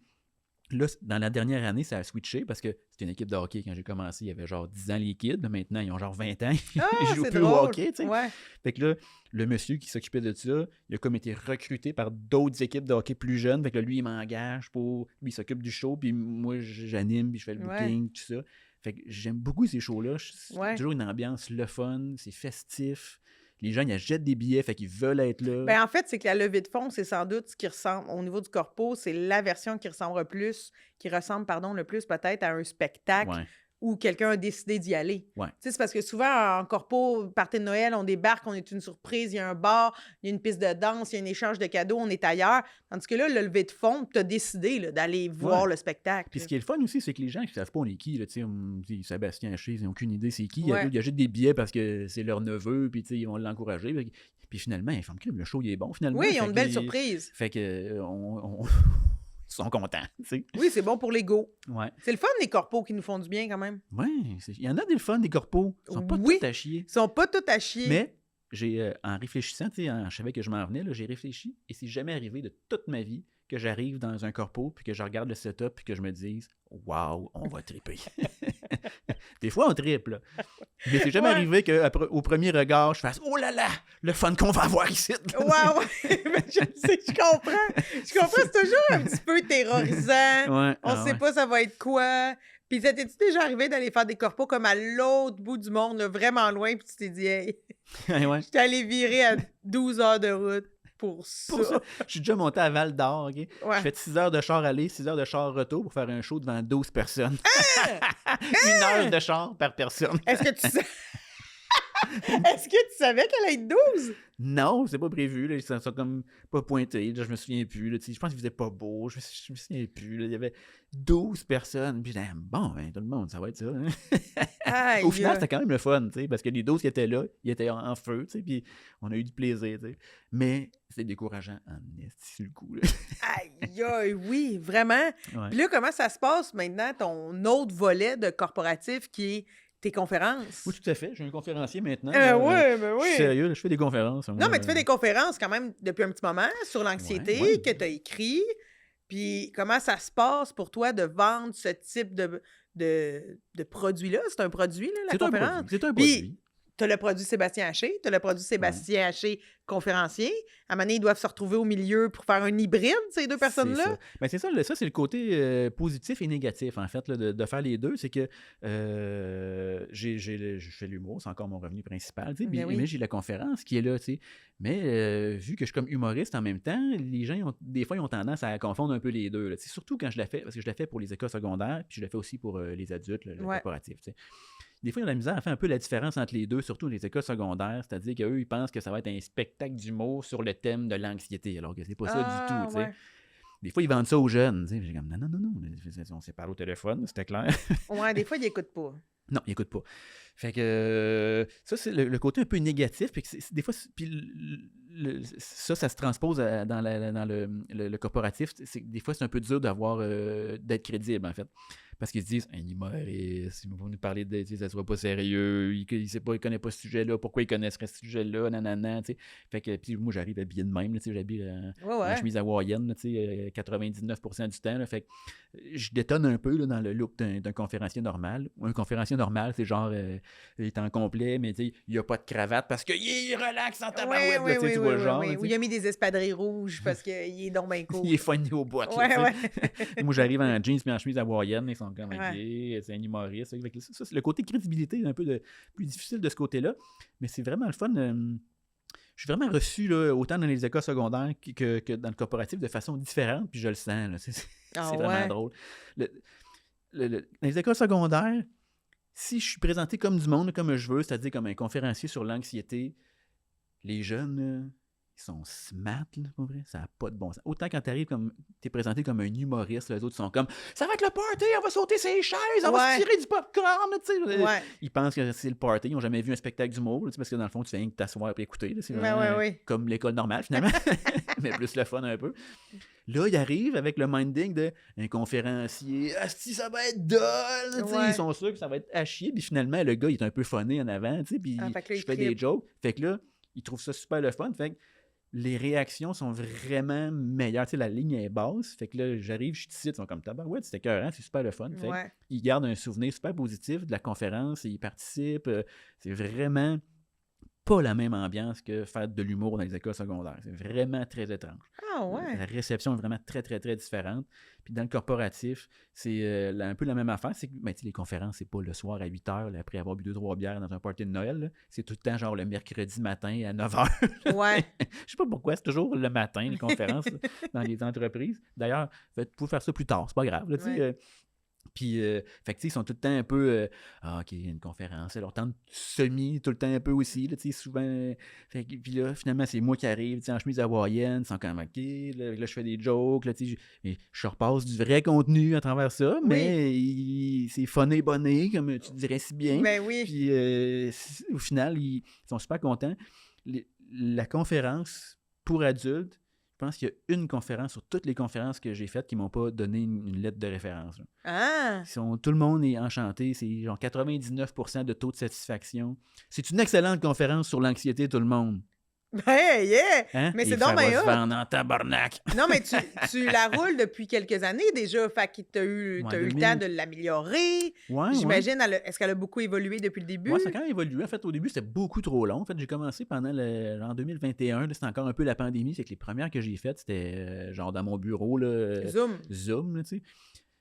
là, dans la dernière année, ça a switché parce que c'était une équipe de hockey. Quand j'ai commencé, il y avait genre 10 ans les kids. Maintenant, ils ont genre 20 ans. Ils jouent plus au hockey, tu sais. Fait que là, le monsieur qui s'occupait de ça, il a comme été recruté par d'autres équipes de hockey plus jeunes. Fait que là, lui, il m'engage pour... Lui, il s'occupe du show. Puis moi, j'anime, puis je fais le booking, tout ça. Fait que j'aime beaucoup ces shows-là. C'est toujours une ambiance le fun, c'est festif. Les gens, ils achètent des billets, fait qu'ils veulent être là. Ben en fait, c'est que la levée de fonds, c'est sans doute ce qui ressemble, au niveau du corpo, c'est la version qui ressemble le plus peut-être à un spectacle où quelqu'un a décidé d'y aller. Tu sais, c'est parce que souvent, en corpo, party de Noël, on débarque, on est une surprise, il y a un bar, il y a une piste de danse, il y a un échange de cadeaux, on est ailleurs. Tandis que là, le levée de fonds, tu as décidé là, d'aller voir le spectacle. Puis ce qui est le fun aussi, c'est que les gens qui ne savent pas on est qui, là, Sébastien Haché, ils n'ont aucune idée c'est qui. Ils achètent des billets parce que c'est leur neveu, puis ils vont l'encourager. Puis finalement, le show, il est bon, finalement. Oui, ils ont une belle surprise. Fait que sont contents, tu sais. Oui, c'est bon pour l'ego. Ouais. C'est le fun, les corpos qui nous font du bien quand même. Ouais, il y en a des fun, des corpos. Ils sont pas Oui. tout à chier. Ils sont pas tous à chier. Mais en réfléchissant, tu sais, je savais que je m'en venais, là, j'ai réfléchi et c'est jamais arrivé de toute ma vie que j'arrive dans un corpo puis que je regarde le setup puis que je me dise « Wow, on va triper! » Des fois, on tripe, là. Mais c'est jamais arrivé qu'au premier regard, je fasse « Oh là là, le fun qu'on va avoir ici! » Ouais. Mais je sais, je comprends. Je comprends, c'est toujours un petit peu terrorisant. Ouais, On sait pas ça va être quoi. Puis, ça t'es-tu déjà arrivé d'aller faire des corpos comme à l'autre bout du monde, là, vraiment loin, puis tu t'es dit, hey, ouais. je suis allé virer à 12 heures de route pour ça. Je suis déjà monté à Val d'Or, OK? Ouais. Je fais 6 heures de char aller, 6 heures de char retour pour faire un show devant 12 personnes. 1 heure de char par personne. Est-ce que tu Est-ce que tu savais qu'elle allait être 12? Non, c'est pas prévu. Là. Ça comme pas pointé. Là, je me souviens plus. Là, je pense qu'il faisait pas beau. Je me souviens plus. Là. Il y avait 12 personnes. Puis je disais, bon, ben, tout le monde, ça va être ça. Hein? Au final, c'était quand même le fun, parce que les 12 qui étaient là, ils étaient en feu. Puis on a eu du plaisir. T'sais. Mais c'était décourageant en esti sur le coup. Là. Aïe, aïe, oui, vraiment. Ouais. Puis là, comment ça se passe maintenant, ton autre volet de corporatif qui est tes conférences? Oui, tout à fait. Je suis un conférencier maintenant. Oui, ben oui. Je suis sérieux, là, je fais des conférences. Non, mais tu fais des conférences quand même depuis un petit moment sur l'anxiété que tu as écrit. Puis comment ça se passe pour toi de vendre ce type de produit-là? C'est un produit, là, la conférence? C'est un produit. Puis, tu as le produit Sébastien Haché, tu as le produit Sébastien Haché conférencier. À un moment donné, ils doivent se retrouver au milieu pour faire un hybride, ces deux personnes-là. C'est ça, c'est le côté positif et négatif, en fait, là, de faire les deux. C'est que je fais l'humour, c'est encore mon revenu principal, mais j'ai la conférence qui est là, tu sais. Mais vu que je suis comme humoriste en même temps, les gens, des fois, ils ont tendance à confondre un peu les deux. Là. Surtout quand je la fais, parce que je la fais pour les écoles secondaires, puis je la fais aussi pour les adultes, le corporatif, tu sais. Des fois, ils ont la misère à faire un peu la différence entre les deux, surtout les écoles secondaires, c'est-à-dire qu'eux, ils pensent que ça va être un spectacle d'humour sur le thème de l'anxiété, alors que c'est pas ça du tout, tu sais. Des fois, ils vendent ça aux jeunes, tu sais. J'ai comme, non, on s'est parlé au téléphone, c'était clair. Ouais, des fois, ils n'écoutent pas. Non, ils n'écoutent pas. Fait que ça, c'est le côté un peu négatif, puis des fois, ça se transpose dans le corporatif. Des fois, c'est un peu dur d'être crédible, en fait. Parce qu'ils se disent, un humoriste, ils vont nous parler de ça ne sera pas sérieux, il ne connaît pas ce sujet-là, pourquoi il connaisserait ce sujet-là, nanana, tu sais. Fait que, puis moi, j'arrive habillé de même, tu sais, j'habille en chemise hawaïenne, tu sais, 99% du temps, là, fait que je détonne un peu là, dans le look d'un conférencier normal. Un conférencier normal, c'est genre, il est en complet, mais tu sais, il n'y a pas de cravate parce qu'il est relax en tabarouette, là, tu vois le genre. Ou il a mis des espadrilles rouges parce qu'il est donc bien cool. Il est funny au bout. Moi, j'arrive en jeans et en chemise hawaïenne, ils sont comme c'est un humoriste. Ça, c'est le côté crédibilité un peu plus difficile de ce côté-là, mais c'est vraiment le fun. Je suis vraiment reçu là, autant dans les écoles secondaires que dans le corporatif de façon différente, puis je le sens. Là, c'est vraiment drôle. Dans les écoles secondaires, si je suis présenté comme du monde, comme je veux, c'est-à-dire comme un conférencier sur l'anxiété, les jeunes, ils sont smart, là, pour vrai. Ça n'a pas de bon sens. Autant quand t'arrives comme t'es présenté comme un humoriste, les autres sont comme ça va être le party, on va sauter ses chaises, on va se tirer du popcorn, tu sais. Ils pensent que c'est le party, ils n'ont jamais vu un spectacle d'humour, parce que dans le fond, tu viens que t'asseoir et écouter. Là, c'est comme l'école normale, finalement. Mais plus le fun un peu. Là, ils arrivent avec le minding de un conférencier. Asti, ça va être dull! Ils sont sûrs que ça va être à chier. Puis finalement, le gars, il est un peu funné en avant. Puis je fais des jokes. Fait que là, ils trouvent ça super le fun. Fait que les réactions sont vraiment meilleures. La ligne est basse. Fait que là, j'arrive, je suis ici, ils sont comme tabarouette, c'était écœurant, c'est super le fun. Fait ils gardent un souvenir super positif de la conférence, ils participent. C'est vraiment pas la même ambiance que faire de l'humour dans les écoles secondaires. C'est vraiment très étrange. Ah ouais? La réception est vraiment très, très, très différente. Puis dans le corporatif, c'est un peu la même affaire. C'est que les conférences, c'est pas le soir à 8h, après avoir bu 2-3 bières dans un party de Noël. Là. C'est tout le temps genre le mercredi matin à 9h. Ouais. Je sais pas pourquoi, c'est toujours le matin, les conférences là, dans les entreprises. D'ailleurs, vous pouvez faire ça plus tard, c'est pas grave. Là, puis, fait que, ils sont tout le temps un peu OK, une conférence, ça leur tente semi tout le temps un peu aussi, là, souvent. Fait que, puis là, finalement, c'est moi qui arrive, en chemise hawaïenne, ils sont comme OK, là, je fais des jokes, là, je repasse du vrai contenu à travers ça, mais c'est funné, bonné, comme tu dirais si bien. Ben oui. Puis, au final, ils sont super contents. La conférence pour adultes, pense qu'il y a une conférence sur toutes les conférences que j'ai faites qui m'ont pas donné une lettre de référence. Là. Ah! Tout le monde est enchanté. C'est genre 99% de taux de satisfaction. C'est une excellente conférence sur l'anxiété, tout le monde. Ben, yeah! Hein? Mais c'est Et donc ça va bien se hot. vendre en tabarnak. Non, mais tu la roules depuis quelques années déjà. Fait que t'as eu Ouais, le 2000. temps de l'améliorer. Ouais. J'imagine, est-ce qu'elle a beaucoup évolué depuis le début? Ouais, ça a quand même évolué. En fait, au début, c'était beaucoup trop long. En fait, j'ai commencé pendant en 2021. Là, c'était encore un peu la pandémie. C'est que les premières que j'ai faites, c'était genre dans mon bureau, là, Zoom. là, tu sais.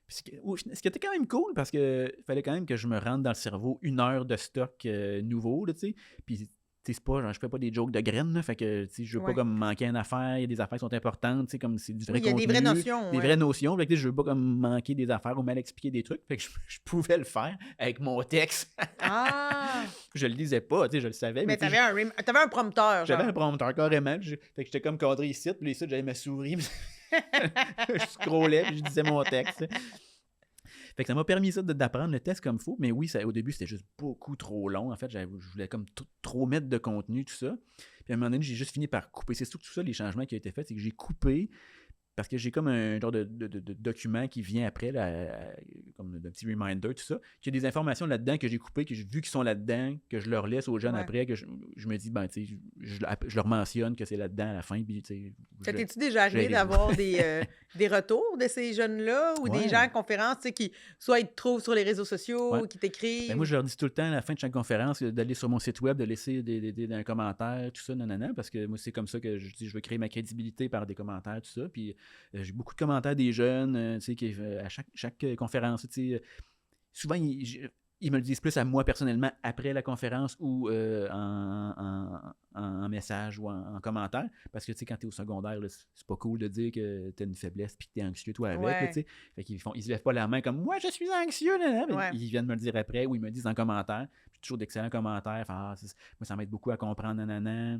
Puis ce qui était quand même cool, parce que fallait quand même que je me rende dans le cerveau 1 heure de stock nouveau, là, tu sais. Puis, tu sais, c'est pas, genre, je fais pas des jokes de graines, là, fait que, tu sais, je veux pas comme manquer une affaire. Il y a des affaires qui sont importantes, tu sais, comme c'est du vrai contenu. Il y a des vraies notions. Des vraies notions. Fait que, tu sais, je veux pas comme manquer des affaires ou mal expliquer des trucs. Fait que je pouvais le faire avec mon texte. Ah! Je le lisais pas, tu sais, je le savais. Mais tu sais, t'avais un prompteur, j'avais genre. un prompteur carrément. Fait que j'étais comme cadré ici, puis ici, j'avais ma souris. Je scrollais, puis je disais mon texte. Fait que ça m'a permis ça d'apprendre le test comme il faut. Mais oui, au début, c'était juste beaucoup trop long. En fait, je voulais comme trop mettre de contenu, tout ça. Puis à un moment donné, j'ai juste fini par couper. C'est surtout ça, les changements qui ont été faits, c'est que j'ai coupé. Parce que j'ai comme un genre de document qui vient après, là, comme un petit reminder, tout ça. Qu'il y a des informations là-dedans que j'ai coupées, que j'ai vu qu'ils sont là-dedans, que je leur laisse aux jeunes après, que je me dis, ben, tu sais, je leur mentionne que c'est là-dedans à la fin. Puis, tu sais, T'es-tu déjà arrivé d'avoir des retours de ces jeunes-là ou des gens en conférence, tu sais, qui soit ils te trouvent sur les réseaux sociaux, qui t'écrivent? Ben, moi, je leur dis tout le temps à la fin de chaque conférence d'aller sur mon site web, de laisser des commentaires, tout ça, nanana, parce que moi, c'est comme ça que je dis, je veux créer ma crédibilité par des commentaires, tout ça. Puis j'ai beaucoup de commentaires des jeunes, tu sais, à chaque conférence, tu sais, souvent, ils me le disent plus à moi personnellement après la conférence ou en message ou en commentaire. Parce que, tu sais, quand tu es au secondaire, là, c'est pas cool de dire que tu as une faiblesse puis que tu es anxieux, toi, avec. Là, tu sais. Fait qu'ils se lèvent pas la main comme « Moi, je suis anxieux! » Ils viennent me le dire après ou ils me le disent en commentaire. J'ai toujours d'excellents commentaires. Moi, ça m'aide beaucoup à comprendre, nanana.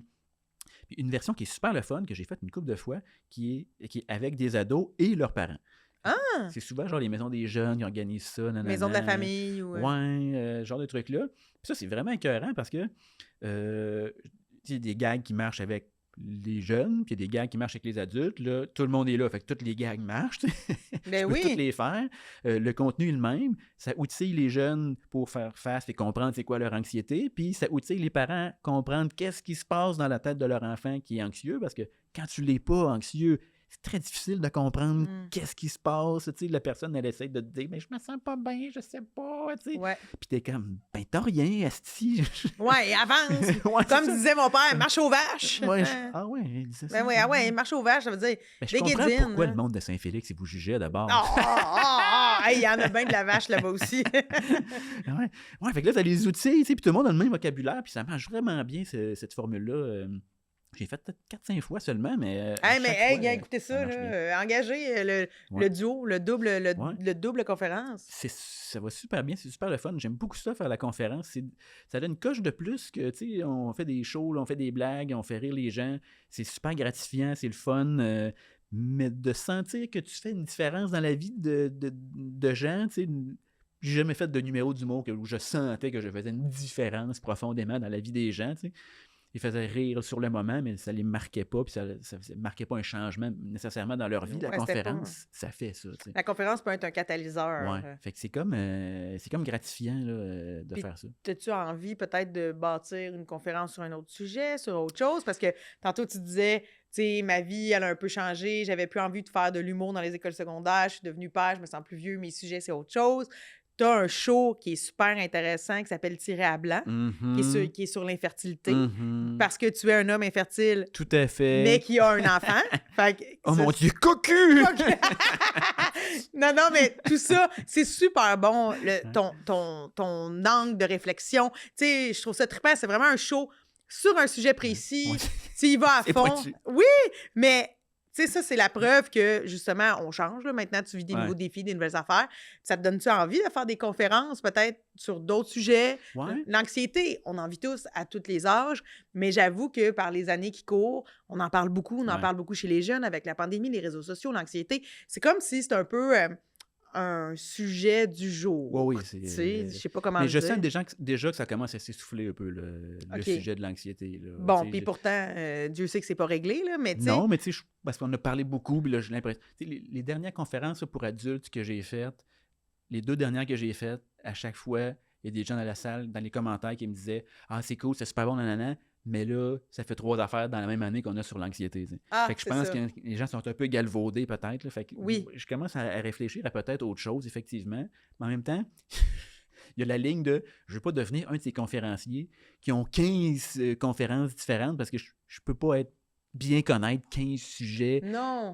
Puis une version qui est super le fun, que j'ai faite une couple de fois, qui est avec des ados et leurs parents. Ah! C'est souvent genre les maisons des jeunes qui organisent ça. Nanana. Maison de la famille. Ou... Ouais, genre de trucs-là. Puis ça, c'est vraiment écœurant parce que il y a des gags qui marchent avec les jeunes, puis il y a des gags qui marchent avec les adultes. Là, tout le monde est là, fait que tous les gags marchent. Ben tu peux tous les faire. Le contenu est le même. Ça outille les jeunes pour faire face et comprendre c'est quoi leur anxiété. Puis ça outille les parents à comprendre qu'est-ce qui se passe dans la tête de leur enfant qui est anxieux. Parce que quand tu l'es pas anxieux, c'est très difficile de comprendre qu'est-ce qui se passe. Tu sais, la personne, elle essaie de te dire « Mais je me sens pas bien, je sais pas. » Tu sais. Puis t'es comme « Ben, t'as rien, asti. » Ouais, avance. Comme disait mon père, marche aux vaches. Ah ouais, il disait ça. Ben oui, marche aux vaches, ça veut dire je comprends pourquoi le monde de Saint-Félix, il vous jugeait d'abord. Il y en a bien de la vache là-bas aussi. Ouais, fait que là, t'as les outils, tu sais, puis tout le monde a le même vocabulaire, puis ça marche vraiment bien, cette formule-là. J'ai fait peut-être 4-5 fois seulement, mais. Écoutez ça, là, engagez le duo, le double conférence. Ça va super bien, c'est super le fun. J'aime beaucoup ça, faire la conférence. Ça donne une coche de plus que, tu sais, on fait des shows, on fait des blagues, on fait rire les gens. C'est super gratifiant, c'est le fun. Mais de sentir que tu fais une différence dans la vie de gens, tu sais. J'ai jamais fait de numéro d'humour où je sentais que je faisais une différence profondément dans la vie des gens, tu sais. Ils faisaient rire sur le moment, mais ça les marquait pas, puis ça marquait pas un changement nécessairement dans leur vie. La conférence, ça fait ça. T'sais. La conférence peut être un catalyseur. Ouais. Fait que c'est comme gratifiant là, de faire ça. As-tu envie peut-être de bâtir une conférence sur un autre sujet, sur autre chose? Parce que tantôt, tu disais, tu sais, ma vie, elle a un peu changé. J'avais plus envie de faire de l'humour dans les écoles secondaires. Je suis devenue père, je me sens plus vieux. Mes sujets, c'est autre chose. Tu as un show qui est super intéressant qui s'appelle Tirer à blanc, qui est sur l'infertilité, parce que tu es un homme infertile. Tout à fait. Mais qui a un enfant. Fait que, oh mon Dieu, cocu! Non, mais tout ça, c'est super bon, ton angle de réflexion. Tu sais, je trouve ça trippant. C'est vraiment un show sur un sujet précis. Tu y vas à fond. Pointu. Oui, mais... Tu sais, ça, c'est la preuve que, justement, on change. Là. Maintenant, tu vis des nouveaux défis, des nouvelles affaires. Ça te donne-tu envie de faire des conférences, peut-être, sur d'autres sujets? Ouais. L'anxiété, on en vit tous à tous les âges, mais j'avoue que par les années qui courent, on en parle beaucoup. On en parle beaucoup chez les jeunes avec la pandémie, les réseaux sociaux, l'anxiété. C'est comme si c'était un peu un sujet du jour. Oui, Tu sais, je sais pas comment mais le je dire. sens déjà que ça commence à s'essouffler un peu, le OK. sujet de l'anxiété. Là. Bon, Tu sais, puis pourtant, Dieu sait que c'est pas réglé, là, mais tu sais... non, mais tu sais, parce qu'on a parlé beaucoup, puis là, j'ai l'impression... tu sais, les dernières conférences là, pour adultes que j'ai faites, les 2 dernières que j'ai faites, à chaque fois, il y a des gens dans la salle, dans les commentaires, qui me disaient « Ah, c'est cool, c'est super bon, nanana, mais là, ça fait 3 affaires dans la même année qu'on a sur l'anxiété. » Ah, Fait que je c'est pense ça. que les gens sont un peu galvaudés, peut-être. Là, fait que Oui. je commence à réfléchir à peut-être autre chose, effectivement. Mais en même temps, il y a la ligne de « Je veux pas devenir un de ces conférenciers qui ont 15 conférences différentes parce que je peux pas bien connaître 15 sujets Non.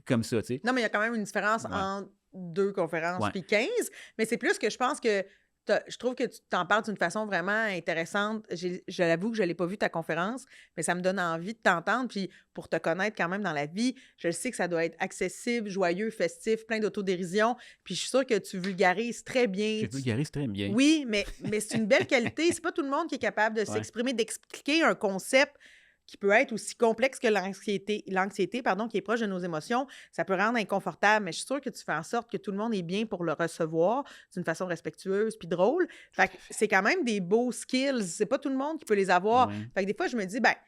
comme ça, tu sais. » Non, mais il y a quand même une différence Ouais. entre 2 conférences Ouais. puis 15, mais c'est plus que je pense que je trouve que tu t'en parles d'une façon vraiment intéressante. Je l'avoue que je l'ai pas vu ta conférence, mais ça me donne envie de t'entendre. Puis pour te connaître quand même dans la vie, je sais que ça doit être accessible, joyeux, festif, plein d'autodérision. Puis je suis sûre que tu vulgarises très bien. Je vulgarise très bien. Oui, mais c'est une belle qualité. C'est pas tout le monde qui est capable de Ouais. s'exprimer, d'expliquer un concept qui peut être aussi complexe que l'anxiété, qui est proche de nos émotions. Ça peut rendre inconfortable, mais je suis sûre que tu fais en sorte que tout le monde est bien pour le recevoir d'une façon respectueuse puis drôle. Fait que c'est quand même des beaux skills. C'est pas tout le monde qui peut les avoir. Ouais. Fait que des fois, je me dis, ben, tu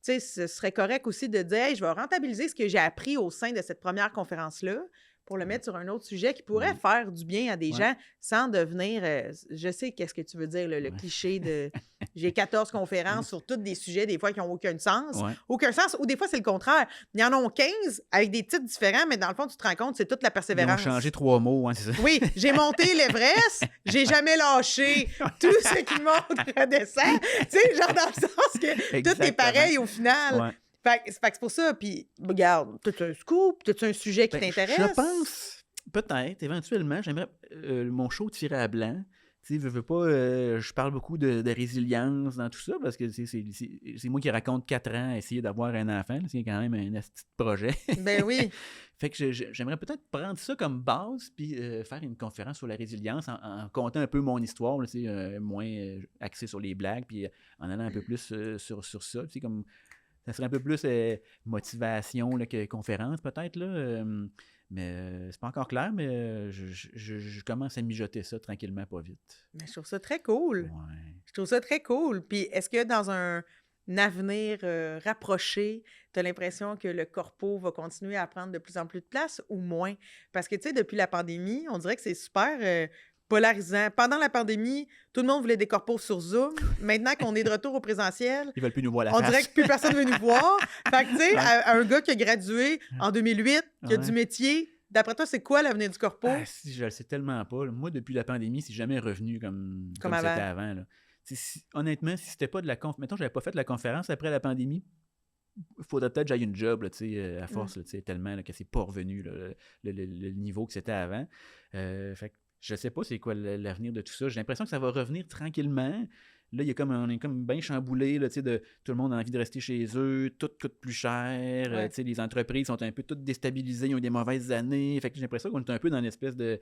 sais, ce serait correct aussi de dire, hey, je vais rentabiliser ce que j'ai appris au sein de cette première conférence-là pour le mettre sur un autre sujet qui pourrait Oui. faire du bien à des Ouais. gens sans devenir... je sais qu'est-ce que tu veux dire, le Ouais. cliché de... J'ai 14 conférences sur tous des sujets, des fois, qui n'ont aucun sens. Ouais. Aucun sens. Ou des fois, c'est le contraire. Il y en a 15 avec des titres différents, mais dans le fond, tu te rends compte, c'est toute la Ils ont persévérance. changé 3 mots, hein, c'est ça? Oui, j'ai monté l'Everest, j'ai jamais lâché. Tout ce qui monte redescend. Tu sais, genre dans le sens que tout est Exactement. pareil au final. Ouais. Fait que c'est pour ça. Puis, regarde, t'as un scoop, t'as un sujet qui Ben, t'intéresse? je pense, peut-être, éventuellement, j'aimerais mon show tirer à blanc. Tu sais, veux pas, je parle beaucoup de résilience dans tout ça parce que c'est moi qui raconte 4 ans à essayer d'avoir un enfant. là. C'est quand même un petit projet. Ben oui. Fait que j'aimerais peut-être prendre ça comme base puis faire une conférence sur la résilience en comptant un peu mon histoire, là, tu sais, moins axée sur les blagues puis en allant un peu plus sur ça. Tu sais, comme ça serait un peu plus motivation là, que conférence peut-être, là. Mais c'est pas encore clair, mais je commence à mijoter ça tranquillement, pas vite. Mais je trouve ça très cool. Ouais. Je trouve ça très cool. Puis est-ce que dans un avenir rapproché, tu as l'impression que le corpo va continuer à prendre de plus en plus de place ou moins? Parce que, tu sais, depuis la pandémie, on dirait que c'est super polarisant. Pendant la pandémie, tout le monde voulait des corpos sur Zoom. Maintenant qu'on est de retour au présentiel, Ils veulent plus nous voir la on face. dirait que plus personne veut nous voir. Fait que, tu sais, Ouais. un gars qui a gradué en 2008, qui a Ouais. du métier, d'après toi, c'est quoi l'avenir du corpo? Ah, si, je le sais tellement pas. là. Moi, depuis la pandémie, c'est jamais revenu comme Comme c'était avant. avant. Là. Honnêtement, si c'était pas de la conférence, mettons, j'avais pas fait la conférence après la pandémie, il faudrait peut-être que j'aille une job, là, à force, là, tellement là, que c'est pas revenu là, le niveau que c'était avant. Fait que je sais pas c'est quoi l'avenir de tout ça. J'ai l'impression que ça va revenir tranquillement. Là, on est comme bien chamboulé, là, tout le monde a envie de rester chez eux, tout coûte plus cher, Ouais. les entreprises sont un peu toutes déstabilisées, ils ont eu des mauvaises années. Fait que j'ai l'impression qu'on est un peu dans l'espèce de...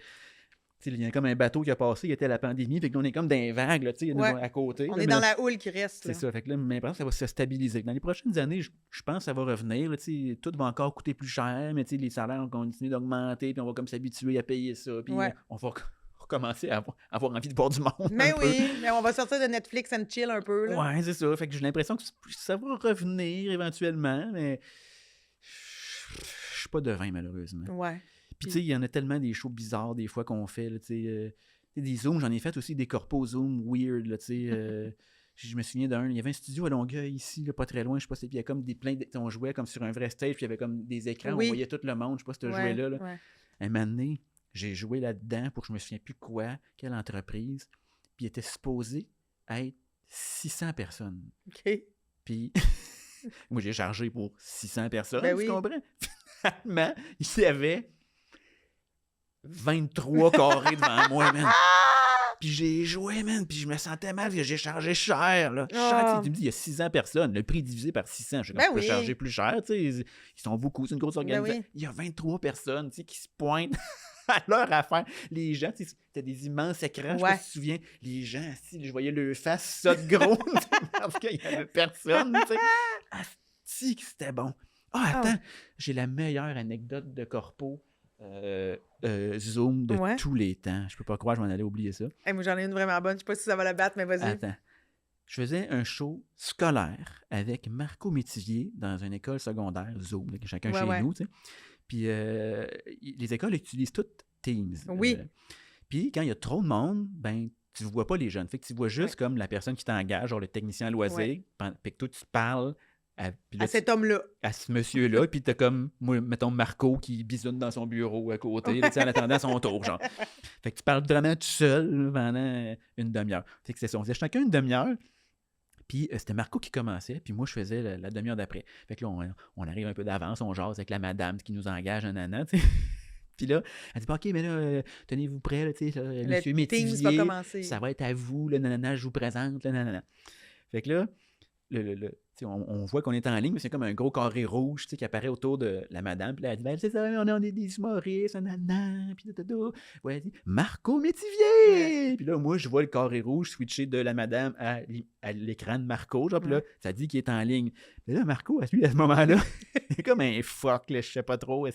Il y a comme un bateau qui a passé, il y était la pandémie, fait qu'on est comme dans les vagues, là, Ouais. à côté. On là, est mais dans là, la houle qui reste. c'est Là. ça. Fait que là, j'ai l'impression que ça va se stabiliser. Dans les prochaines années, je pense que ça va revenir. Là, tout va encore coûter plus cher, mais les salaires vont continuer d'augmenter, puis on va comme s'habituer à payer ça. Puis Ouais. on va recommencer à avoir envie de voir du monde. Mais un peu. oui, mais on va sortir de Netflix and chill un peu. Là. Ouais, c'est ça. Fait que j'ai l'impression que ça va revenir éventuellement, mais je suis pas devin, malheureusement. Ouais. Puis, tu sais, il y en a tellement des shows bizarres des fois qu'on fait, là, des Zooms. J'en ai fait aussi des corpos Zoom weird, là, tu sais. Je me souviens d'un, il y avait un studio à Longueuil ici, là, pas très loin, je sais pas si il y a comme on jouait comme sur un vrai stage, puis il y avait comme des écrans, Oui. on voyait tout le monde, je sais pas si tu as joué là. Ouais. Un moment donné, j'ai joué là-dedans pour je me souviens plus quoi, quelle entreprise, puis il était supposé être 600 personnes. OK. Puis moi, j'ai chargé pour 600 personnes, Ben tu oui. comprends? Finalement, il y avait 23 carrés devant moi, man. Puis j'ai joué, man, puis je me sentais mal, parce que j'ai chargé cher, là. Ah. Tu me dis, il y a 600 personnes, le prix divisé par 600. Je sais Ben je peux oui. charger plus cher, tu sais. Ils sont beaucoup, c'est une grosse organisation. oui. Il y a 23 personnes, tu sais, qui se pointent à leur affaire. Les gens, tu sais, t'as des immenses écrans, je sais pas Ouais. si tu te souviens. Les gens assis, je voyais leur face ça de gros, parce qu'il y avait personne, tu sais. Asti que c'était bon. Ah, attends, j'ai la meilleure anecdote de corpo. Zoom de Ouais. tous les temps. Je peux pas croire que je m'en allais oublier ça. Hey, moi, j'en ai une vraiment bonne. Je sais pas si ça va la battre, mais vas-y. Attends. Je faisais un show scolaire avec Marco Métivier dans une école secondaire, Zoom, là, chacun Ouais, chez ouais. nous, tu sais. Puis les écoles utilisent toutes Teams. Oui. Puis quand il y a trop de monde, ben tu ne vois pas les jeunes. Fait que tu vois juste Ouais. comme la personne qui t'engage, genre le technicien à loisir, puis que toi, tu parles puis là, À cet homme-là. à ce monsieur-là, puis t'as comme, moi, mettons, Marco qui bisonne dans son bureau à côté, là, tu sais, en attendant son tour, genre. Fait que tu parles vraiment tout seul là, pendant une demi-heure. Fait que c'est ça, on faisait chacun une demi-heure, puis c'était Marco qui commençait, puis moi, je faisais la demi-heure d'après. Fait que là, on arrive un peu d'avance, on jase avec la madame qui nous engage, nanana, tu sais. Puis là, elle dit, OK, mais là, tenez-vous prêts, là, tu sais, Le monsieur Teams va Métivier, commencer. ça va être à vous, là, nanana, je vous présente, là, nanana. Fait que là, on voit qu'on est en ligne, mais c'est comme un gros carré rouge qui apparaît autour de la madame. Puis là, elle dit, ben, c'est ça, on est des humoristes, nanana, puis ouais, elle dit, Marco Métivier! Puis là, moi, je vois le carré rouge switcher de la madame à l'écran de Marco, genre, puis là, ça dit qu'il est en ligne. Mais là, Marco, lui, à ce moment-là, il est comme un fuck, là, je sais pas trop,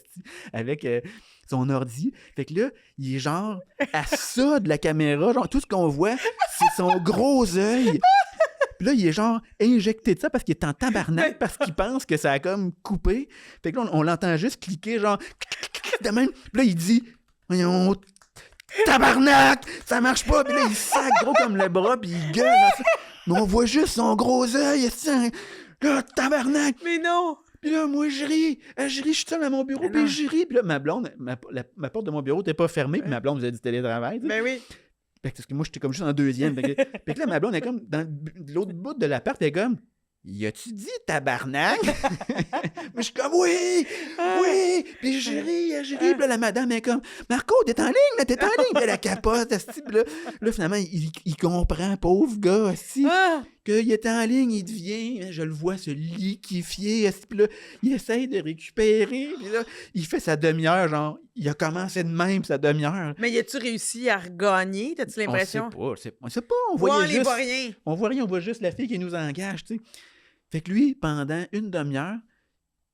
avec son ordi. Fait que là, il est genre à ça de la caméra, genre, tout ce qu'on voit, c'est son gros œil. Puis là, il est genre injecté de ça parce qu'il est en tabarnak, parce qu'il pense que ça a comme coupé. Fait que là, on l'entend juste cliquer, genre, de même. Puis là, il dit, voyons, tabarnak, ça marche pas. Puis là, il sac gros comme le bras, puis il gueule. Mais on voit juste son gros œil. Là, tabarnak. Mais non! Puis là, moi, je ris, je suis seul à mon bureau, puis je ris. Puis là, ma blonde, ma porte de mon bureau n'était pas fermée, puis ma blonde faisait du télétravail. Ben oui. Parce que moi, j'étais comme juste en deuxième. Fait que là, ma blonde est comme dans l'autre bout de l'appart, elle est comme, y a-tu dit tabarnak? Mais je suis comme, oui! Puis je ris. Puis là, la madame est comme, Marco, t'es en ligne, là, t'es en ligne. Puis elle capote, puis là, finalement, il comprend, pauvre gars, qu'il est en ligne, il devient, je le vois se liquéfier, puis là, il essaye de récupérer, puis là, il fait sa demi-heure, genre, il a commencé de même sa demi-heure. Mais y a-tu réussi à regagner? T'as-tu l'impression? On sait pas, on voyait juste... voit rien. On voit rien, on voit juste la fille qui nous engage, tu sais. Fait que lui, pendant une demi-heure,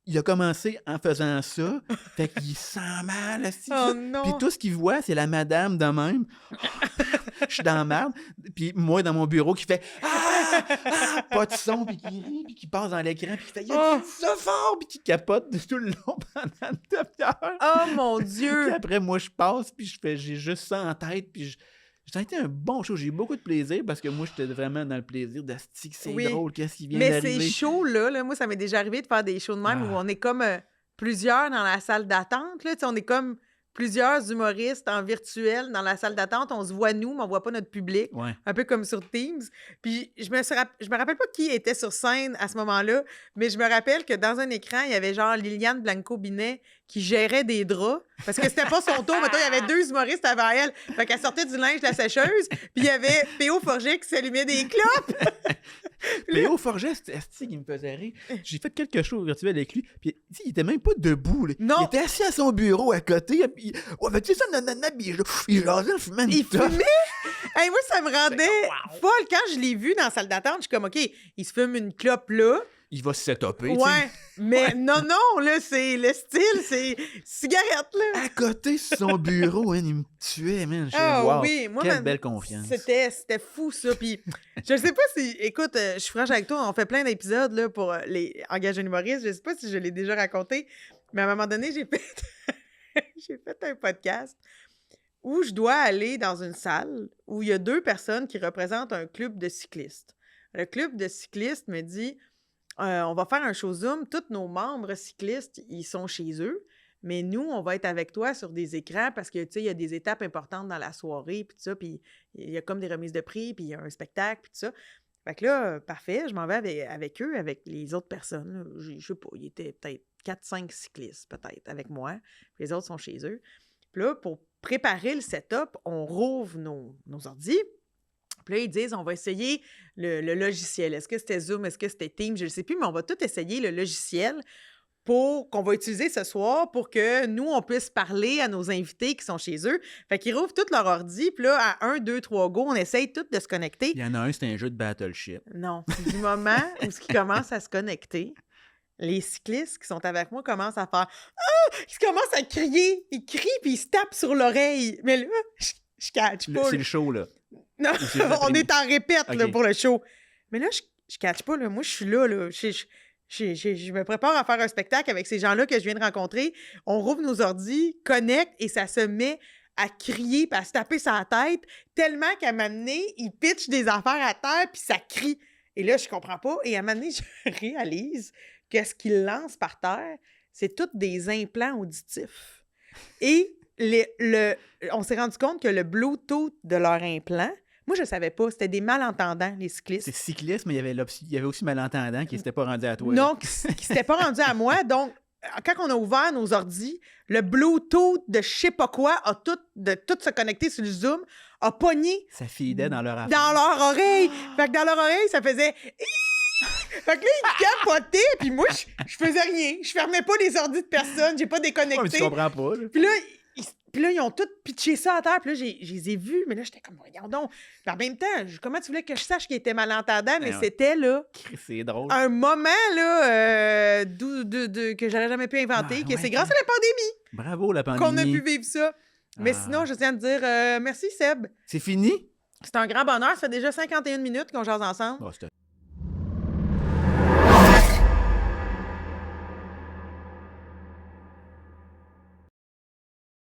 il a commencé en faisant ça, fait qu'il sent mal, Oh non! Puis tout ce qu'il voit, c'est la madame de même. Je suis dans la merde. Puis moi, dans mon bureau, qui fait pas de son, puis qui rit, puis qui passe dans l'écran, puis qui fait il a dit ça fort, puis qui capote tout le long pendant une demi-heure. Oh mon Dieu! Puis après, moi, je passe, puis j'ai juste ça en tête, puis ça a été un bon show. J'ai eu beaucoup de plaisir parce que moi, j'étais vraiment dans le plaisir d'asti que c'est drôle, qu'est-ce qui vient d'arriver. Mais ces shows-là, moi, ça m'est déjà arrivé de faire des shows de même où on est comme plusieurs dans la salle d'attente. Là, on est comme plusieurs humoristes en virtuel dans la salle d'attente. On se voit nous, mais on voit pas notre public. Ouais. Un peu comme sur Teams. Puis je me rappelle pas qui était sur scène à ce moment-là, mais je me rappelle que dans un écran, il y avait genre Liliane Blanco-Binet qui gérait des draps. Parce que c'était pas son tour. Mettons, il y avait 2 humoristes avant elle. Fait qu'elle sortait du linge de la sécheuse. Puis il y avait P.O. Forget qui s'allumait des clopes. P.O. Forget, c'était asti qui me faisait rire. J'ai fait quelque chose virtuel avec lui. Puis il était même pas debout. Là. Non. Il était assis à son bureau à côté. Puis tu sais ça, nanana, puis il jasait en fumant une clope. Fumait? Hey, moi, ça me rendait folle. Quand je l'ai vu dans la salle d'attente, je suis comme, OK, il se fume une clope là. Il va se setuper, ouais, mais non, là, c'est le style, c'est cigarette, là. À côté, sur son bureau, il me tuait, man. Oui, moi, quelle belle confiance. C'était fou, ça. Puis, je sais pas si... Écoute, je suis franche avec toi, on fait plein d'épisodes là, pour les Engage un humoriste. Je sais pas si je l'ai déjà raconté, mais à un moment donné, j'ai fait un podcast où je dois aller dans une salle où il y a 2 personnes qui représentent un club de cyclistes. Le club de cyclistes me dit... on va faire un show Zoom. Tous nos membres cyclistes, ils sont chez eux. Mais nous, on va être avec toi sur des écrans parce que, tu sais, il y a des étapes importantes dans la soirée, puis tout ça. Puis il y a comme des remises de prix, puis il y a un spectacle, puis tout ça. Fait que là, parfait, je m'en vais avec eux, avec les autres personnes. Je sais pas, il y était peut-être 4-5 cyclistes, peut-être, avec moi. Puis les autres sont chez eux. Puis là, pour préparer le setup, on rouvre nos ordis. Puis là, ils disent, on va essayer le logiciel. Est-ce que c'était Zoom? Est-ce que c'était Teams? Je ne sais plus, mais on va tout essayer le logiciel qu'on va utiliser ce soir pour que nous, on puisse parler à nos invités qui sont chez eux. Fait qu'ils rouvrent tout leur ordi, puis là, à 1, 2, 3 go, on essaye tout de se connecter. Il y en a un, c'est un jeu de Battleship. Non, c'est du moment où ils commencent à se connecter les cyclistes qui sont avec moi commencent à faire « Ah! » Ils commencent à crier. Ils crient puis ils se tapent sur l'oreille. Mais là, je catch pas. C'est le show, là. Non, on est en répète là, OK. pour le show. Mais là, je catch pas. Là. Moi, je suis là. Je me prépare à faire un spectacle avec ces gens-là que je viens de rencontrer. On rouvre nos ordis, connecte et ça se met à crier puis à se taper sa tête tellement qu'à un moment donné, ils pitchent des affaires à terre puis ça crie. Et là, je comprends pas. Et à un moment donné, je réalise que ce qu'ils lancent par terre, c'est tous des implants auditifs. Et on s'est rendu compte que le Bluetooth de leur implant, moi, je savais pas, c'était des malentendants, les cyclistes. C'est cycliste, mais il y avait aussi malentendant qui s'était pas rendu à toi. Non, qui s'était pas rendu à moi. Donc, quand on a ouvert nos ordis, le Bluetooth de je sais pas quoi de tout se connecter sur le Zoom a pogné Ça fidait dans leur affaire. dans leur oreille. Fait que dans leur oreille, ça faisait... Fait que là, ils capotaient, puis moi, je faisais rien. Je fermais pas les ordis de personne, j'ai pas déconnecté. Ouais, mais tu comprends pas, là. Puis là, ils ont tous pitché ça à terre. Puis là, je les ai vus, mais là, j'étais comme, regarde donc. Puis en même temps, comment tu voulais que je sache qu'ils étaient malentendants? Mais Ben, c'était, là, C'est drôle. un moment, là, que j'aurais jamais pu inventer, Ah, que ouais, c'est grâce à la pandémie Bravo, la pandémie. qu'on a pu vivre ça. Mais Ah. sinon, je tiens à te dire merci, Seb. C'est fini? C'est un grand bonheur. Ça fait déjà 51 minutes qu'on jase ensemble. Oh, c'était